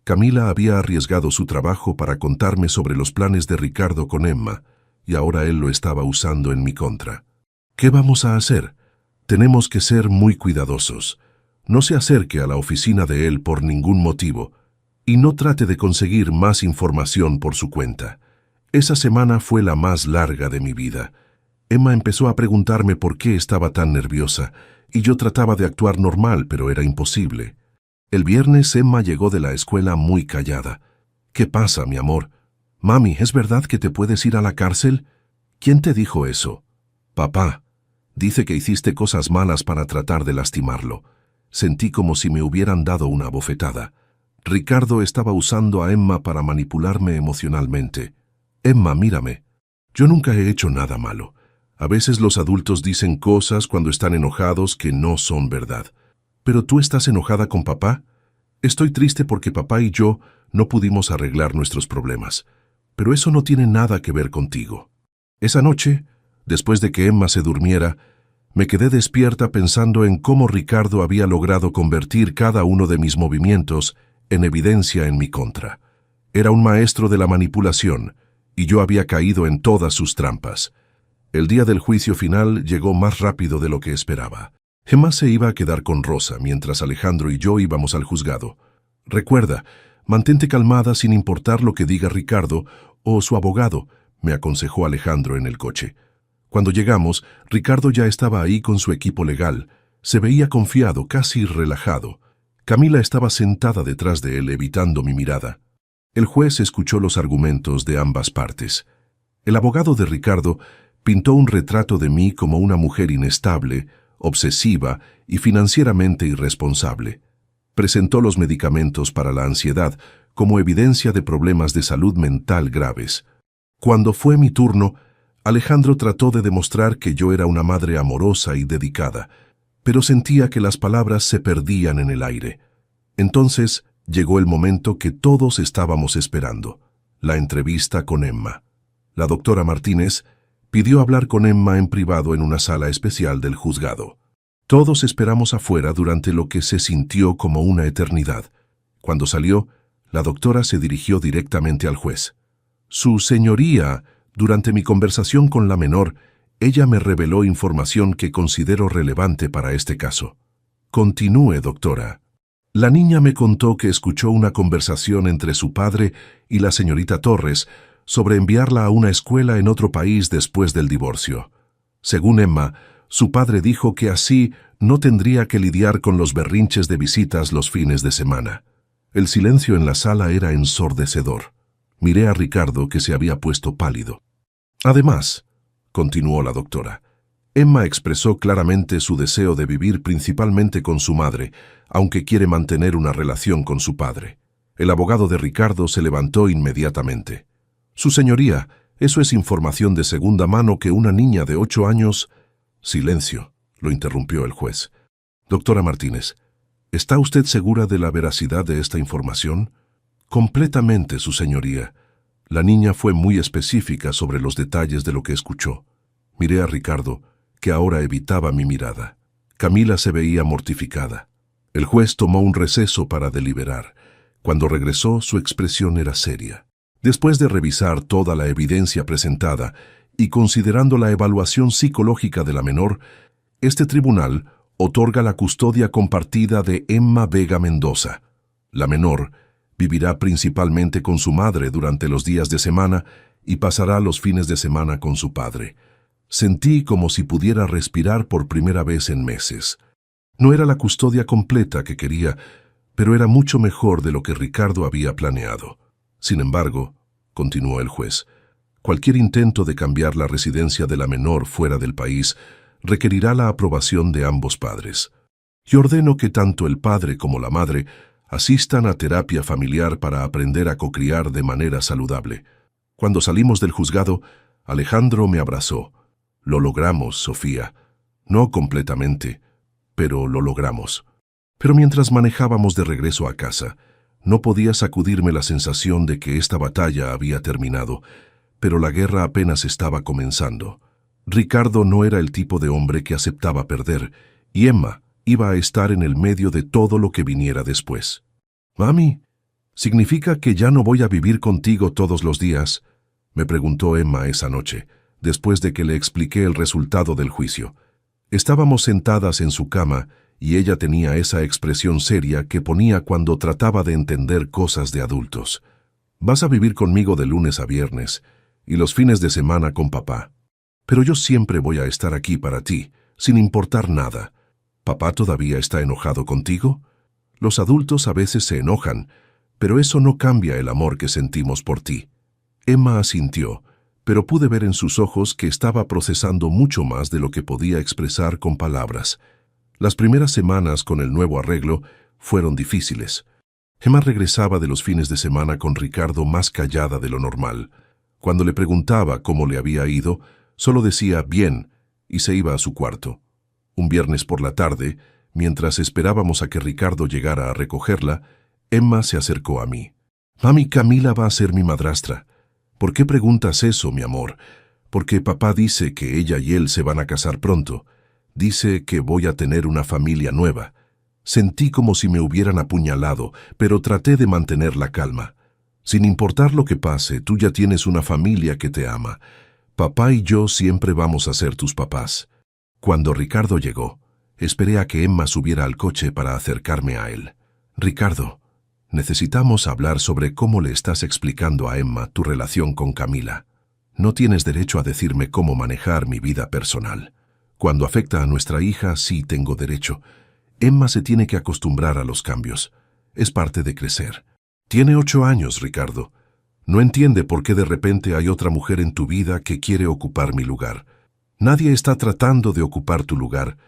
Camila había arriesgado su trabajo para contarme sobre los planes de Ricardo con Emma, y ahora él lo estaba usando en mi contra. ¿Qué vamos a hacer? Tenemos que ser muy cuidadosos. No se acerque a la oficina de él por ningún motivo, y no trate de conseguir más información por su cuenta. Esa semana fue la más larga de mi vida. Emma empezó a preguntarme por qué estaba tan nerviosa, y yo trataba de actuar normal, pero era imposible. El viernes Emma llegó de la escuela muy callada. ¿Qué pasa, mi amor? Mami, ¿es verdad que te puedes ir a la cárcel? ¿Quién te dijo eso? Papá. Dice que hiciste cosas malas para tratar de lastimarlo. Sentí como si me hubieran dado una bofetada. Ricardo estaba usando a Emma para manipularme emocionalmente. Emma, mírame. Yo nunca he hecho nada malo. A veces los adultos dicen cosas cuando están enojados que no son verdad. ¿Pero tú estás enojada con papá? Estoy triste porque papá y yo no pudimos arreglar nuestros problemas. Pero eso no tiene nada que ver contigo. Esa noche, después de que Emma se durmiera, me quedé despierta pensando en cómo Ricardo había logrado convertir cada uno de mis movimientos en evidencia en mi contra. Era un maestro de la manipulación, y yo había caído en todas sus trampas. El día del juicio final llegó más rápido de lo que esperaba. Gemma se iba a quedar con Rosa, mientras Alejandro y yo íbamos al juzgado. Recuerda, mantente calmada sin importar lo que diga Ricardo o su abogado, me aconsejó Alejandro en el coche. Cuando llegamos, Ricardo ya estaba ahí con su equipo legal. Se veía confiado, casi relajado. Camila estaba sentada detrás de él, evitando mi mirada. El juez escuchó los argumentos de ambas partes. El abogado de Ricardo pintó un retrato de mí como una mujer inestable, obsesiva y financieramente irresponsable. Presentó los medicamentos para la ansiedad como evidencia de problemas de salud mental graves. Cuando fue mi turno, Alejandro trató de demostrar que yo era una madre amorosa y dedicada, pero sentía que las palabras se perdían en el aire. Entonces llegó el momento que todos estábamos esperando, la entrevista con Emma. La doctora Martínez pidió hablar con Emma en privado en una sala especial del juzgado. Todos esperamos afuera durante lo que se sintió como una eternidad. Cuando salió, la doctora se dirigió directamente al juez. Su señoría, durante mi conversación con la menor, ella me reveló información que considero relevante para este caso. Continúe, doctora. La niña me contó que escuchó una conversación entre su padre y la señorita Torres sobre enviarla a una escuela en otro país después del divorcio. Según Emma, su padre dijo que así no tendría que lidiar con los berrinches de visitas los fines de semana. El silencio en la sala era ensordecedor. Miré a Ricardo, que se había puesto pálido. Además, continuó la doctora, Emma expresó claramente su deseo de vivir principalmente con su madre, aunque quiere mantener una relación con su padre. El abogado de Ricardo se levantó inmediatamente. Su señoría, eso es información de segunda mano que una niña de 8 años... Silencio, lo interrumpió el juez. Doctora Martínez, ¿está usted segura de la veracidad de esta información? Completamente, su señoría. La niña fue muy específica sobre los detalles de lo que escuchó. Miré a Ricardo, que ahora evitaba mi mirada. Camila se veía mortificada. El juez tomó un receso para deliberar. Cuando regresó, su expresión era seria. Después de revisar toda la evidencia presentada y considerando la evaluación psicológica de la menor, este tribunal otorga la custodia compartida de Emma Vega Mendoza. La menor vivirá principalmente con su madre durante los días de semana y pasará los fines de semana con su padre. Sentí como si pudiera respirar por primera vez en meses. No era la custodia completa que quería, pero era mucho mejor de lo que Ricardo había planeado. Sin embargo, continuó el juez, cualquier intento de cambiar la residencia de la menor fuera del país requerirá la aprobación de ambos padres. Y ordeno que tanto el padre como la madre asistan a terapia familiar para aprender a cocriar de manera saludable. Cuando salimos del juzgado, Alejandro me abrazó. Lo logramos, Sofía. No completamente, pero lo logramos. Pero mientras manejábamos de regreso a casa, no podía sacudirme la sensación de que esta batalla había terminado, pero la guerra apenas estaba comenzando. Ricardo no era el tipo de hombre que aceptaba perder, y Emma iba a estar en el medio de todo lo que viniera después. «Mami, ¿significa que ya no voy a vivir contigo todos los días?», me preguntó Emma esa noche, después de que le expliqué el resultado del juicio. Estábamos sentadas en su cama y ella tenía esa expresión seria que ponía cuando trataba de entender cosas de adultos. «Vas a vivir conmigo de lunes a viernes y los fines de semana con papá. Pero yo siempre voy a estar aquí para ti, sin importar nada. ¿Papá todavía está enojado contigo? Los adultos a veces se enojan, pero eso no cambia el amor que sentimos por ti». Emma asintió, pero pude ver en sus ojos que estaba procesando mucho más de lo que podía expresar con palabras. Las primeras semanas con el nuevo arreglo fueron difíciles. Emma regresaba de los fines de semana con Ricardo más callada de lo normal. Cuando le preguntaba cómo le había ido, solo decía bien y se iba a su cuarto. Un viernes por la tarde, mientras esperábamos a que Ricardo llegara a recogerla, Emma se acercó a mí. «Mami, Camila va a ser mi madrastra». «¿Por qué preguntas eso, mi amor?» «Porque papá dice que ella y él se van a casar pronto. Dice que voy a tener una familia nueva». Sentí como si me hubieran apuñalado, pero traté de mantener la calma. «Sin importar lo que pase, tú ya tienes una familia que te ama. Papá y yo siempre vamos a ser tus papás». Cuando Ricardo llegó, esperé a que Emma subiera al coche para acercarme a él. «Ricardo, necesitamos hablar sobre cómo le estás explicando a Emma tu relación con Camila. No tienes derecho a decirme cómo manejar mi vida personal. Cuando afecta a nuestra hija, sí tengo derecho. Emma se tiene que acostumbrar a los cambios. Es parte de crecer. Tiene 8 años, Ricardo. No entiende por qué de repente hay otra mujer en tu vida que quiere ocupar mi lugar. Nadie está tratando de ocupar tu lugar.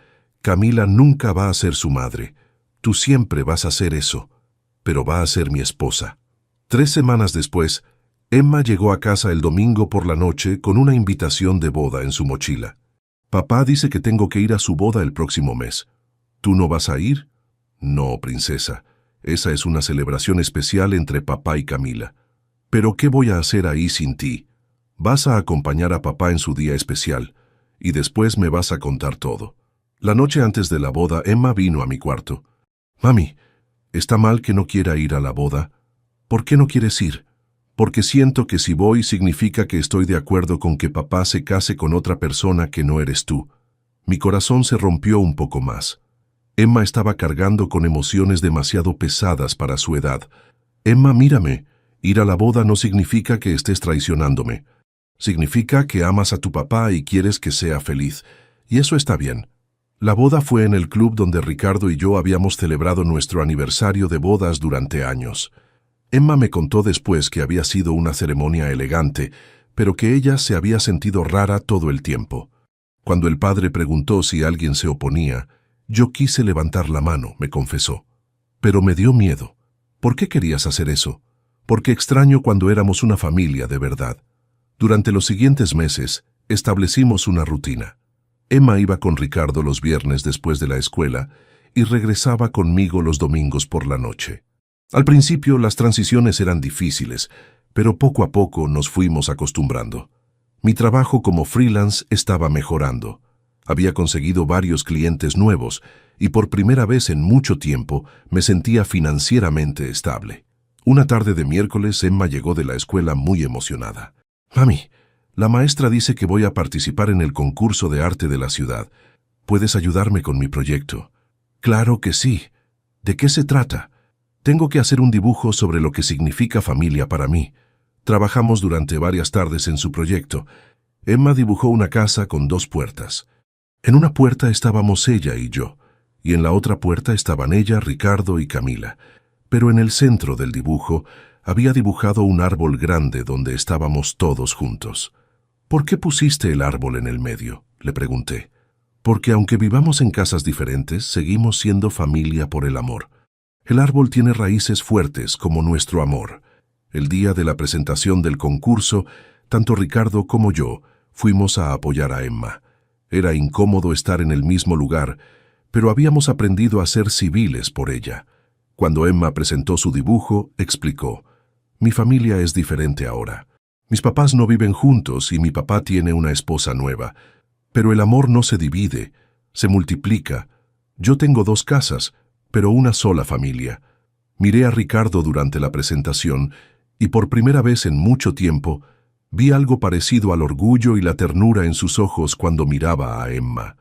Camila nunca va a ser su madre. Tú siempre vas a ser eso, pero va a ser mi esposa». 3 semanas después, Emma llegó a casa el domingo por la noche con una invitación de boda en su mochila. «Papá dice que tengo que ir a su boda el próximo mes. ¿Tú no vas a ir?» «No, princesa. Esa es una celebración especial entre papá y Camila. Pero ¿qué voy a hacer ahí sin ti? Vas a acompañar a papá en su día especial, y después me vas a contar todo». La noche antes de la boda, Emma vino a mi cuarto. «Mami, ¿está mal que no quiera ir a la boda? ¿Por qué no quieres ir?» «Porque siento que si voy significa que estoy de acuerdo con que papá se case con otra persona que no eres tú». Mi corazón se rompió un poco más. Emma estaba cargando con emociones demasiado pesadas para su edad. «Emma, mírame. Ir a la boda no significa que estés traicionándome. Significa que amas a tu papá y quieres que sea feliz. Y eso está bien». La boda fue en el club donde Ricardo y yo habíamos celebrado nuestro aniversario de bodas durante años. Emma me contó después que había sido una ceremonia elegante, pero que ella se había sentido rara todo el tiempo. Cuando el padre preguntó si alguien se oponía, yo quise levantar la mano, me confesó. Pero me dio miedo. «¿Por qué querías hacer eso?» «Porque extraño cuando éramos una familia de verdad». Durante los siguientes meses, establecimos una rutina. Emma iba con Ricardo los viernes después de la escuela y regresaba conmigo los domingos por la noche. Al principio las transiciones eran difíciles, pero poco a poco nos fuimos acostumbrando. Mi trabajo como freelance estaba mejorando. Había conseguido varios clientes nuevos y por primera vez en mucho tiempo me sentía financieramente estable. Una tarde de miércoles, Emma llegó de la escuela muy emocionada. «Mami, la maestra dice que voy a participar en el concurso de arte de la ciudad. ¿Puedes ayudarme con mi proyecto?» «Claro que sí. ¿De qué se trata?» «Tengo que hacer un dibujo sobre lo que significa familia para mí». Trabajamos durante varias tardes en su proyecto. Emma dibujó una casa con 2 puertas. En una puerta estábamos ella y yo, y en la otra puerta estaban ella, Ricardo y Camila. Pero en el centro del dibujo había dibujado un árbol grande donde estábamos todos juntos. «¿Por qué pusiste el árbol en el medio?», le pregunté. «Porque aunque vivamos en casas diferentes, seguimos siendo familia por el amor. El árbol tiene raíces fuertes como nuestro amor». El día de la presentación del concurso, tanto Ricardo como yo fuimos a apoyar a Emma. Era incómodo estar en el mismo lugar, pero habíamos aprendido a ser civiles por ella. Cuando Emma presentó su dibujo, explicó: «Mi familia es diferente ahora. Mis papás no viven juntos y mi papá tiene una esposa nueva. Pero el amor no se divide, se multiplica. Yo tengo 2 casas, pero una sola familia». Miré a Ricardo durante la presentación y por primera vez en mucho tiempo vi algo parecido al orgullo y la ternura en sus ojos cuando miraba a Emma.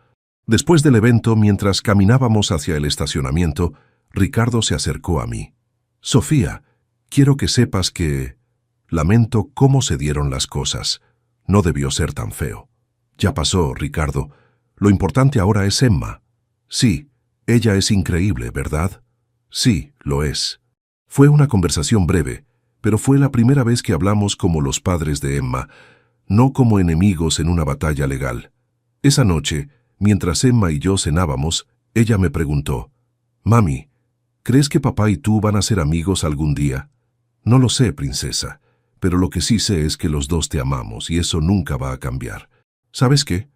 Después del evento, mientras caminábamos hacia el estacionamiento, Ricardo se acercó a mí. «Sofía, quiero que sepas que... lamento cómo se dieron las cosas. No debió ser tan feo». «Ya pasó, Ricardo. Lo importante ahora es Emma». «Sí, ella es increíble, ¿verdad?» «Sí, lo es». Fue una conversación breve, pero fue la primera vez que hablamos como los padres de Emma, no como enemigos en una batalla legal. Esa noche, mientras Emma y yo cenábamos, ella me preguntó: «Mami, ¿crees que papá y tú van a ser amigos algún día?» «No lo sé, princesa, pero lo que sí sé es que los dos te amamos y eso nunca va a cambiar. ¿Sabes qué?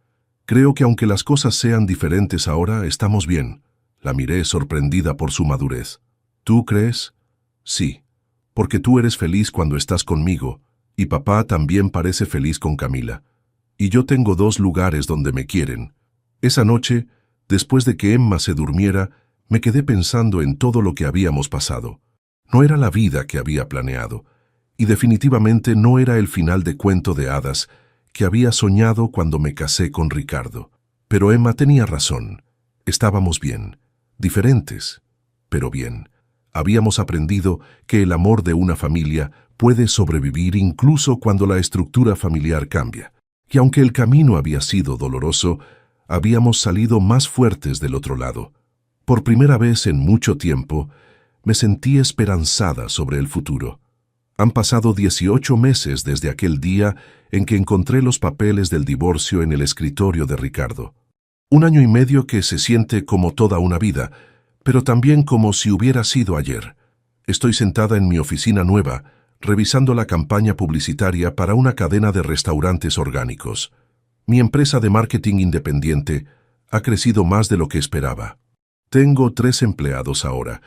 Creo que aunque las cosas sean diferentes ahora, estamos bien. La miré sorprendida por su madurez. ¿Tú crees? Sí, porque tú eres feliz cuando estás conmigo, y papá también parece feliz con Camila. Y yo tengo 2 lugares donde me quieren. Esa noche, después de que Emma se durmiera, me quedé pensando en todo lo que habíamos pasado. No era la vida que había planeado, y definitivamente no era el final de cuento de hadas que había soñado cuando me casé con Ricardo. Pero Emma tenía razón. Estábamos bien, diferentes, pero bien. Habíamos aprendido que el amor de una familia puede sobrevivir incluso cuando la estructura familiar cambia. Y aunque el camino había sido doloroso, habíamos salido más fuertes del otro lado. Por primera vez en mucho tiempo, me sentí esperanzada sobre el futuro. Han pasado 18 meses desde aquel día en que encontré los papeles del divorcio en el escritorio de Ricardo. 1 año y medio que se siente como toda una vida, pero también como si hubiera sido ayer. Estoy sentada en mi oficina nueva, revisando la campaña publicitaria para una cadena de restaurantes orgánicos. Mi empresa de marketing independiente ha crecido más de lo que esperaba. Tengo 3 empleados ahora,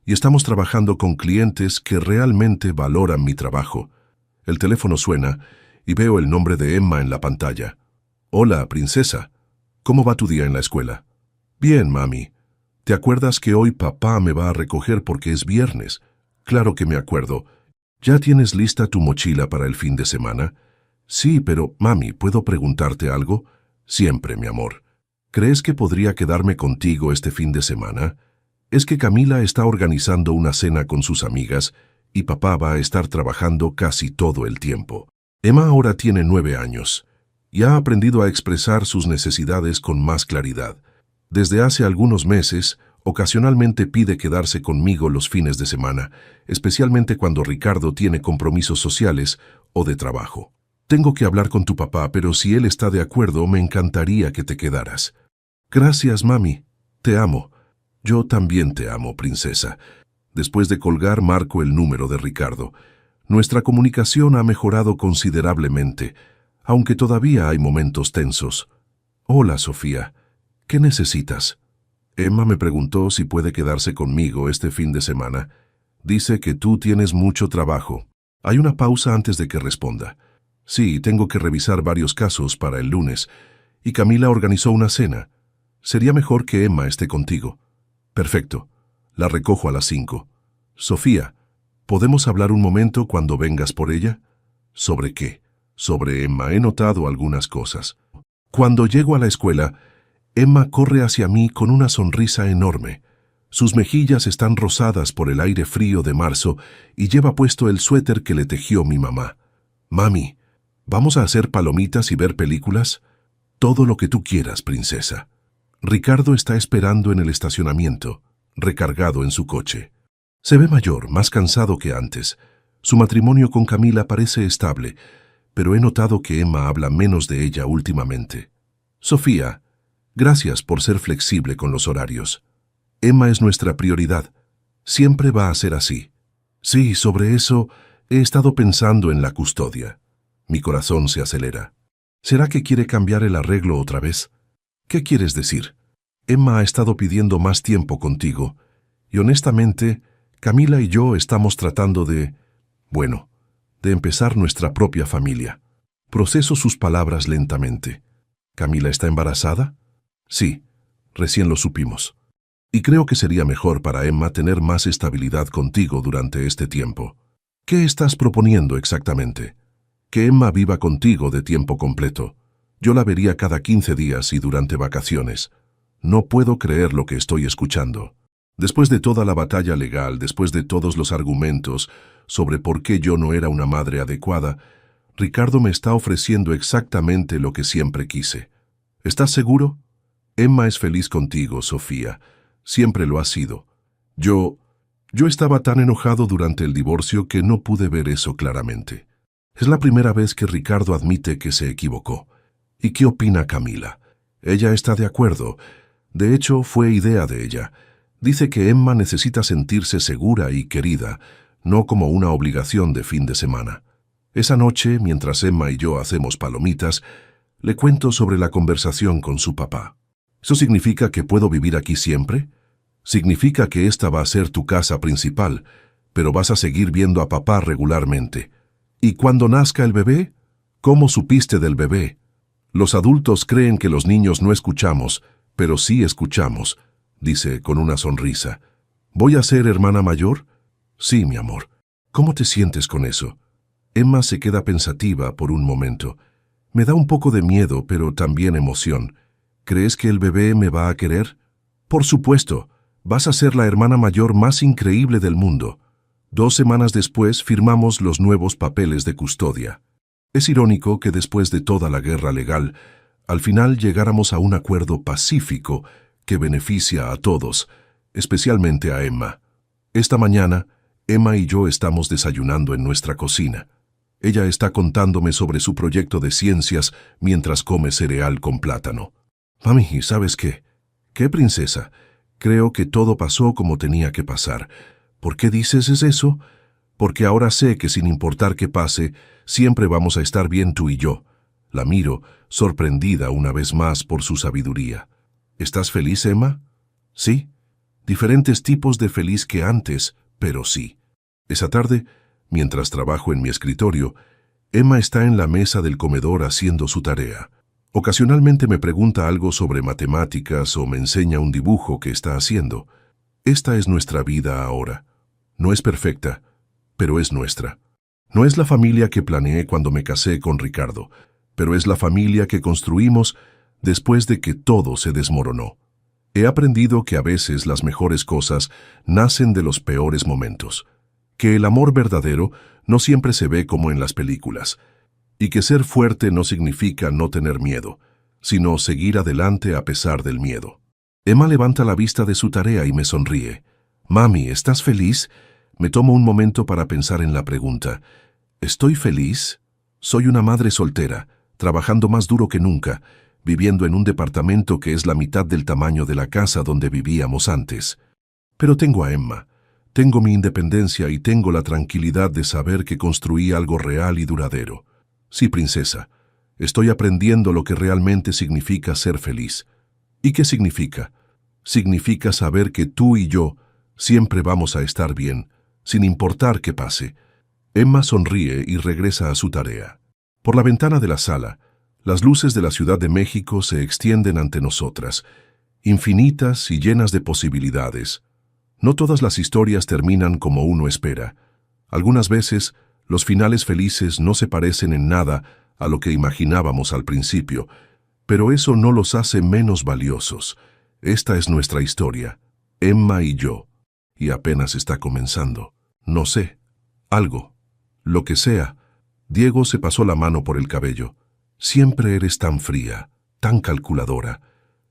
y estamos trabajando con clientes que realmente valoran mi trabajo. El teléfono suena y veo el nombre de Emma en la pantalla. Hola, princesa. ¿Cómo va tu día en la escuela? Bien, mami. ¿Te acuerdas que hoy papá me va a recoger porque es viernes? Claro que me acuerdo. ¿Ya tienes lista tu mochila para el fin de semana? Sí, pero, mami, ¿puedo preguntarte algo? Siempre, mi amor. ¿Crees que podría quedarme contigo este fin de semana? Es que Camila está organizando una cena con sus amigas y papá va a estar trabajando casi todo el tiempo. Emma ahora tiene 9 años y ha aprendido a expresar sus necesidades con más claridad. Desde hace algunos meses, ocasionalmente pide quedarse conmigo los fines de semana, especialmente cuando Ricardo tiene compromisos sociales o de trabajo. Tengo que hablar con tu papá, pero si él está de acuerdo, me encantaría que te quedaras. Gracias, mami. Te amo. Yo también te amo, princesa. Después de colgar, marco el número de Ricardo. Nuestra comunicación ha mejorado considerablemente, aunque todavía hay momentos tensos. Hola, Sofía. ¿Qué necesitas? Emma me preguntó si puede quedarse conmigo este fin de semana. Dice que tú tienes mucho trabajo. Hay una pausa antes de que responda. Sí, tengo que revisar varios casos para el lunes, y Camila organizó una cena. Sería mejor que Emma esté contigo. Perfecto. La recojo a las 5. Sofía, ¿podemos hablar un momento cuando vengas por ella? ¿Sobre qué? Sobre Emma. He notado algunas cosas. Cuando llego a la escuela, Emma corre hacia mí con una sonrisa enorme. Sus mejillas están rosadas por el aire frío de marzo y lleva puesto el suéter que le tejió mi mamá. Mami, ¿vamos a hacer palomitas y ver películas? Todo lo que tú quieras, princesa. Ricardo está esperando en el estacionamiento, recargado en su coche. Se ve mayor, más cansado que antes. Su matrimonio con Camila parece estable, pero he notado que Emma habla menos de ella últimamente. Sofía, gracias por ser flexible con los horarios. Emma es nuestra prioridad. Siempre va a ser así. Sí, sobre eso he estado pensando en la custodia. Mi corazón se acelera. ¿Será que quiere cambiar el arreglo otra vez? ¿Qué quieres decir? Emma ha estado pidiendo más tiempo contigo, y honestamente, Camila y yo estamos tratando de empezar nuestra propia familia. Proceso sus palabras lentamente. ¿Camila está embarazada? Sí, recién lo supimos. Y creo que sería mejor para Emma tener más estabilidad contigo durante este tiempo. ¿Qué estás proponiendo exactamente? Que Emma viva contigo de tiempo completo. Yo la vería cada 15 días y durante vacaciones. No puedo creer lo que estoy escuchando. Después de toda la batalla legal, después de todos los argumentos sobre por qué yo no era una madre adecuada, Ricardo me está ofreciendo exactamente lo que siempre quise. ¿Estás seguro? Emma es feliz contigo, Sofía. Siempre lo ha sido. Yo estaba tan enojado durante el divorcio que no pude ver eso claramente. Es la primera vez que Ricardo admite que se equivocó. ¿Y qué opina Camila? Ella está de acuerdo. De hecho, fue idea de ella. Dice que Emma necesita sentirse segura y querida, no como una obligación de fin de semana. Esa noche, mientras Emma y yo hacemos palomitas, le cuento sobre la conversación con su papá. ¿Eso significa que puedo vivir aquí siempre? Significa que esta va a ser tu casa principal, pero vas a seguir viendo a papá regularmente. ¿Y cuando nazca el bebé? ¿Cómo supiste del bebé? Los adultos creen que los niños no escuchamos, pero sí escuchamos, dice con una sonrisa. ¿Voy a ser hermana mayor? Sí, mi amor. ¿Cómo te sientes con eso? Emma se queda pensativa por un momento. Me da un poco de miedo, pero también emoción. ¿Crees que el bebé me va a querer? Por supuesto. Vas a ser la hermana mayor más increíble del mundo. 2 semanas después firmamos los nuevos papeles de custodia. Es irónico que después de toda la guerra legal, al final llegáramos a un acuerdo pacífico que beneficia a todos, especialmente a Emma. Esta mañana, Emma y yo estamos desayunando en nuestra cocina. Ella está contándome sobre su proyecto de ciencias mientras come cereal con plátano. Mami, ¿sabes qué? ¿Qué, princesa? Creo que todo pasó como tenía que pasar. ¿Por qué dices eso? Porque ahora sé que sin importar qué pase, siempre vamos a estar bien tú y yo. La miro, sorprendida una vez más por su sabiduría. ¿Estás feliz, Emma? Sí. Diferentes tipos de feliz que antes, pero sí. Esa tarde, mientras trabajo en mi escritorio, Emma está en la mesa del comedor haciendo su tarea. Ocasionalmente me pregunta algo sobre matemáticas o me enseña un dibujo que está haciendo. Esta es nuestra vida ahora. No es perfecta, pero es nuestra. No es la familia que planeé cuando me casé con Ricardo, pero es la familia que construimos después de que todo se desmoronó. He aprendido que a veces las mejores cosas nacen de los peores momentos, que el amor verdadero no siempre se ve como en las películas, y que ser fuerte no significa no tener miedo, sino seguir adelante a pesar del miedo. Emma levanta la vista de su tarea y me sonríe. Mami, ¿estás feliz? Me tomo un momento para pensar en la pregunta. ¿Estoy feliz? Soy una madre soltera, trabajando más duro que nunca, viviendo en un departamento que es la mitad del tamaño de la casa donde vivíamos antes. Pero tengo a Emma, tengo mi independencia y tengo la tranquilidad de saber que construí algo real y duradero. Sí, princesa, estoy aprendiendo lo que realmente significa ser feliz. ¿Y qué significa? Significa saber que tú y yo siempre vamos a estar bien, sin importar qué pase. Emma sonríe y regresa a su tarea. Por la ventana de la sala, las luces de la Ciudad de México se extienden ante nosotras, infinitas y llenas de posibilidades. No todas las historias terminan como uno espera. Algunas veces, los finales felices no se parecen en nada a lo que imaginábamos al principio, pero eso no los hace menos valiosos. Esta es nuestra historia, Emma y yo, y apenas está comenzando. No sé, algo, lo que sea. Diego se pasó la mano por el cabello. Siempre eres tan fría, tan calculadora.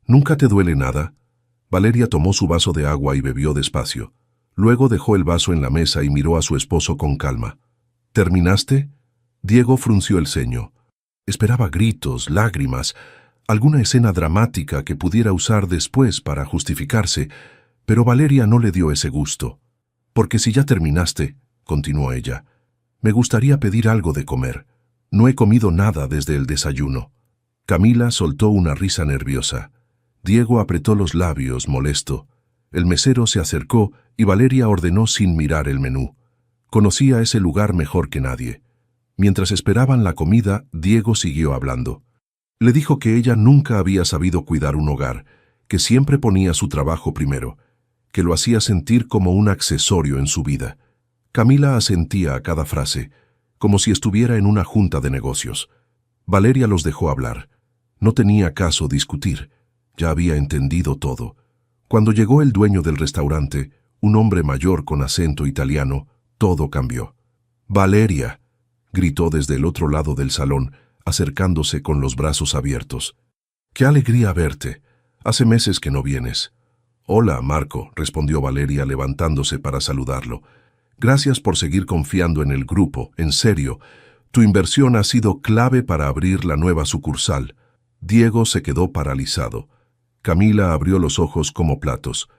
¿Nunca te duele nada? Valeria tomó su vaso de agua y bebió despacio. Luego dejó el vaso en la mesa y miró a su esposo con calma. ¿Terminaste? Diego frunció el ceño. Esperaba gritos, lágrimas, alguna escena dramática que pudiera usar después para justificarse, pero Valeria no le dio ese gusto. Porque si ya terminaste, continuó ella, me gustaría pedir algo de comer. No he comido nada desde el desayuno. Camila soltó una risa nerviosa. Diego apretó los labios, molesto. El mesero se acercó y Valeria ordenó sin mirar el menú. Conocía ese lugar mejor que nadie. Mientras esperaban la comida, Diego siguió hablando. Le dijo que ella nunca había sabido cuidar un hogar, que siempre ponía su trabajo primero, que lo hacía sentir como un accesorio en su vida. Camila asentía a cada frase, como si estuviera en una junta de negocios. Valeria los dejó hablar. No tenía caso discutir. Ya había entendido todo. Cuando llegó el dueño del restaurante, un hombre mayor con acento italiano, todo cambió. «Valeria», gritó desde el otro lado del salón, acercándose con los brazos abiertos. «¡Qué alegría verte! Hace meses que no vienes». «Hola, Marco», respondió Valeria levantándose para saludarlo. «Gracias por seguir confiando en el grupo, en serio. Tu inversión ha sido clave para abrir la nueva sucursal». Diego se quedó paralizado. Camila abrió los ojos como platos.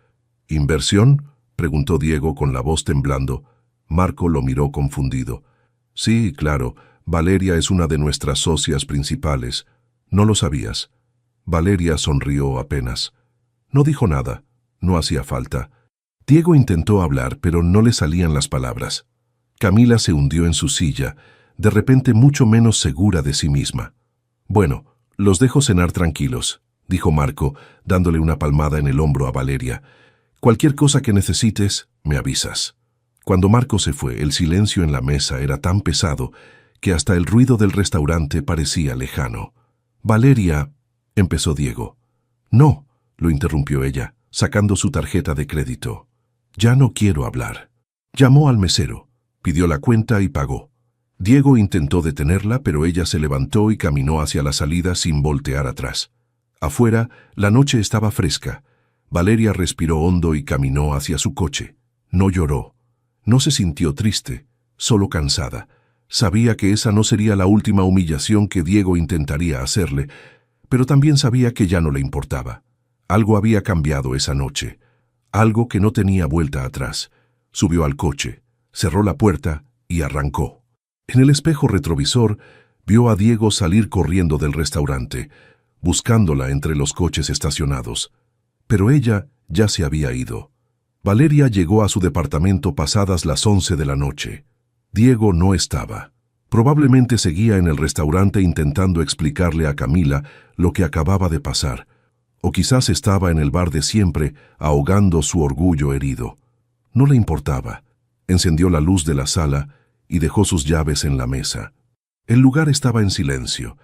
«¿Inversión?», preguntó Diego con la voz temblando. Marco lo miró confundido. Sí, claro, Valeria es una de nuestras socias principales. ¿No lo sabías? Valeria sonrió apenas. No dijo nada. No hacía falta. Diego intentó hablar, pero no le salían las palabras. Camila se hundió en su silla, de repente mucho menos segura de sí misma. Bueno, los dejo cenar tranquilos, dijo Marco, dándole una palmada en el hombro a Valeria. Cualquier cosa que necesites, me avisas. Cuando Marco se fue, el silencio en la mesa era tan pesado que hasta el ruido del restaurante parecía lejano. Valeria, empezó Diego. No, lo interrumpió ella, sacando su tarjeta de crédito. Ya no quiero hablar. Llamó al mesero, pidió la cuenta y pagó. Diego intentó detenerla, pero ella se levantó y caminó hacia la salida sin voltear atrás. Afuera, la noche estaba fresca. Valeria respiró hondo y caminó hacia su coche. No lloró. No se sintió triste, solo cansada. Sabía que esa no sería la última humillación que Diego intentaría hacerle, pero también sabía que ya no le importaba. Algo había cambiado esa noche, algo que no tenía vuelta atrás. Subió al coche, cerró la puerta y arrancó. En el espejo retrovisor vio a Diego salir corriendo del restaurante, buscándola entre los coches estacionados. Pero ella ya se había ido. Valeria llegó a su departamento pasadas las 11 de la noche. Diego no estaba. Probablemente seguía en el restaurante intentando explicarle a Camila lo que acababa de pasar, o quizás estaba en el bar de siempre, ahogando su orgullo herido. No le importaba. Encendió la luz de la sala y dejó sus llaves en la mesa. El lugar estaba en silencio,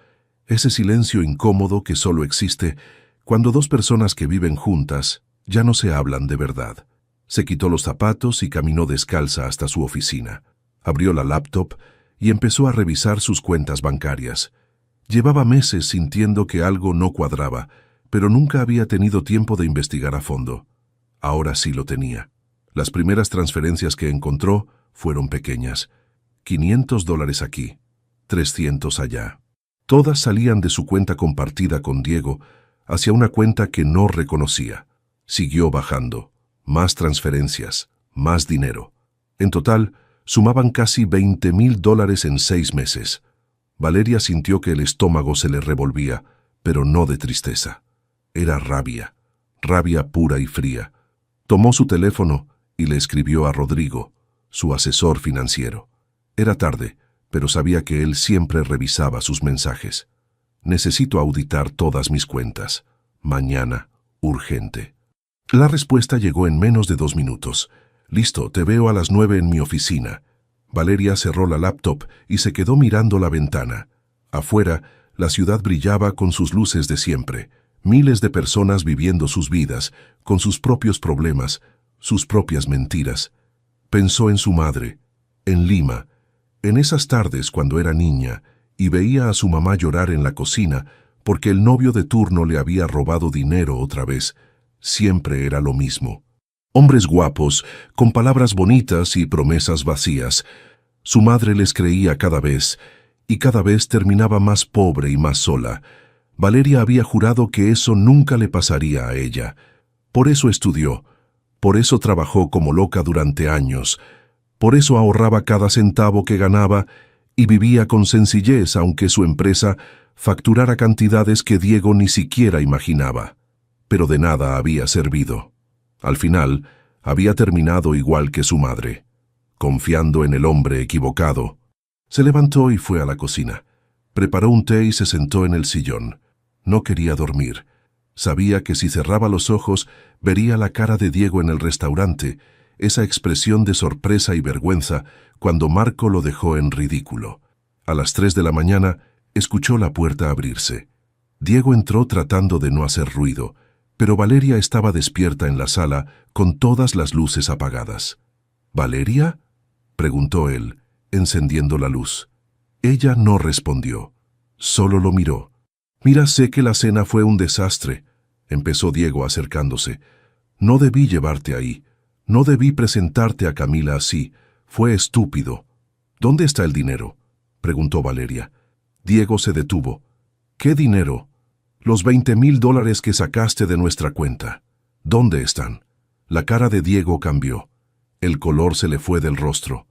ese silencio incómodo que solo existe cuando dos personas que viven juntas ya no se hablan de verdad. Se quitó los zapatos y caminó descalza hasta su oficina. Abrió la laptop y empezó a revisar sus cuentas bancarias. Llevaba meses sintiendo que algo no cuadraba, pero nunca había tenido tiempo de investigar a fondo. Ahora sí lo tenía. Las primeras transferencias que encontró fueron pequeñas. $500 aquí, 300 allá. Todas salían de su cuenta compartida con Diego hacia una cuenta que no reconocía. Siguió bajando. Más transferencias, más dinero. En total, sumaban casi $20,000 en 6 meses. Valeria sintió que el estómago se le revolvía, pero no de tristeza. Era rabia, rabia pura y fría. Tomó su teléfono y le escribió a Rodrigo, su asesor financiero. Era tarde, pero sabía que él siempre revisaba sus mensajes. Necesito auditar todas mis cuentas. Mañana, urgente. La respuesta llegó en menos de 2 minutos. Listo, te veo a las 9 en mi oficina. Valeria cerró la laptop y se quedó mirando la ventana. Afuera, la ciudad brillaba con sus luces de siempre. Miles de personas viviendo sus vidas, con sus propios problemas, sus propias mentiras. Pensó en su madre, en Lima, en esas tardes cuando era niña y veía a su mamá llorar en la cocina porque el novio de turno le había robado dinero otra vez. Siempre era lo mismo. Hombres guapos, con palabras bonitas y promesas vacías. Su madre les creía cada vez, y cada vez terminaba más pobre y más sola. Valeria había jurado que eso nunca le pasaría a ella. Por eso estudió, por eso trabajó como loca durante años, por eso ahorraba cada centavo que ganaba y vivía con sencillez aunque su empresa facturara cantidades que Diego ni siquiera imaginaba. Pero de nada había servido. Al final, había terminado igual que su madre, confiando en el hombre equivocado. Se levantó y fue a la cocina. Preparó un té y se sentó en el sillón. No quería dormir. Sabía que si cerraba los ojos, vería la cara de Diego en el restaurante, esa expresión de sorpresa y vergüenza cuando Marco lo dejó en ridículo. A las 3 de la mañana, escuchó la puerta abrirse. Diego entró tratando de no hacer ruido, pero Valeria estaba despierta en la sala con todas las luces apagadas. ¿Valeria?, preguntó él, encendiendo la luz. Ella no respondió, solo lo miró. «Mira, sé que la cena fue un desastre», empezó Diego acercándose. «No debí llevarte ahí. No debí presentarte a Camila así. Fue estúpido». «¿Dónde está el dinero?», preguntó Valeria. Diego se detuvo. «¿Qué dinero?». «Los $20,000 que sacaste de nuestra cuenta. ¿Dónde están?». La cara de Diego cambió. El color se le fue del rostro.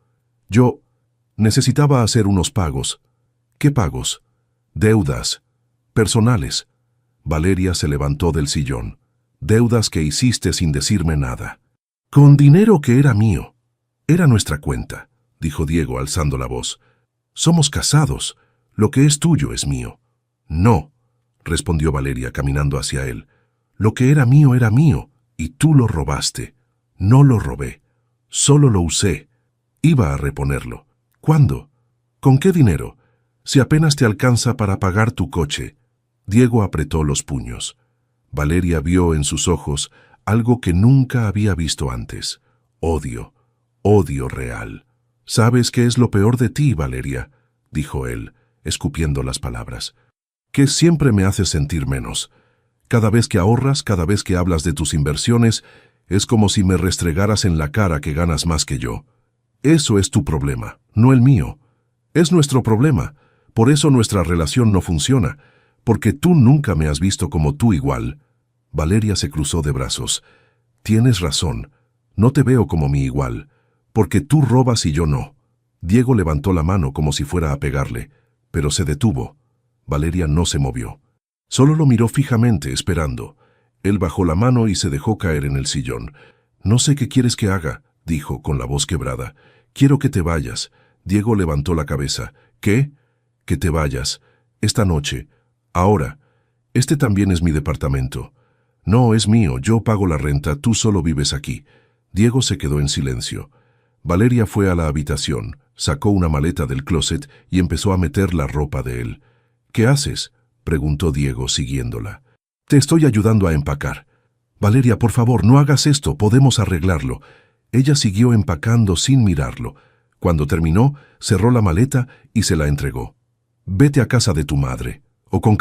Necesitaba hacer unos pagos. ¿Qué pagos? Deudas. Personales. Valeria se levantó del sillón. Deudas que hiciste sin decirme nada. Con dinero que era mío. Era nuestra cuenta, dijo Diego alzando la voz. Somos casados. Lo que es tuyo es mío. No, respondió Valeria caminando hacia él. Lo que era mío, y tú lo robaste. No lo robé. Solo lo usé. Iba a reponerlo. ¿Cuándo? ¿Con qué dinero? Si apenas te alcanza para pagar tu coche. Diego apretó los puños. Valeria vio en sus ojos algo que nunca había visto antes. Odio. Odio real. ¿Sabes qué es lo peor de ti, Valeria?, dijo él, escupiendo las palabras. Que siempre me haces sentir menos. Cada vez que ahorras, cada vez que hablas de tus inversiones, es como si me restregaras en la cara que ganas más que yo. Eso es tu problema, no el mío. Es nuestro problema. Por eso nuestra relación no funciona, porque tú nunca me has visto como tú igual. Valeria se cruzó de brazos. Tienes razón. No te veo como mi igual, porque tú robas y yo no. Diego levantó la mano como si fuera a pegarle, pero se detuvo. Valeria no se movió. Solo lo miró fijamente, esperando. Él bajó la mano y se dejó caer en el sillón. No sé qué quieres que haga, dijo con la voz quebrada. Quiero que te vayas. Diego levantó la cabeza. ¿Qué? Que te vayas. Esta noche. Ahora. Este también es mi departamento. No, es mío. Yo pago la renta. Tú solo vives aquí. Diego se quedó en silencio. Valeria fue a la habitación, sacó una maleta del closet y empezó a meter la ropa de él. ¿Qué haces?, preguntó Diego siguiéndola. Te estoy ayudando a empacar. Valeria, por favor, no hagas esto, podemos arreglarlo. Ella siguió empacando sin mirarlo. Cuando terminó, cerró la maleta y se la entregó. Vete a casa de tu madre, o con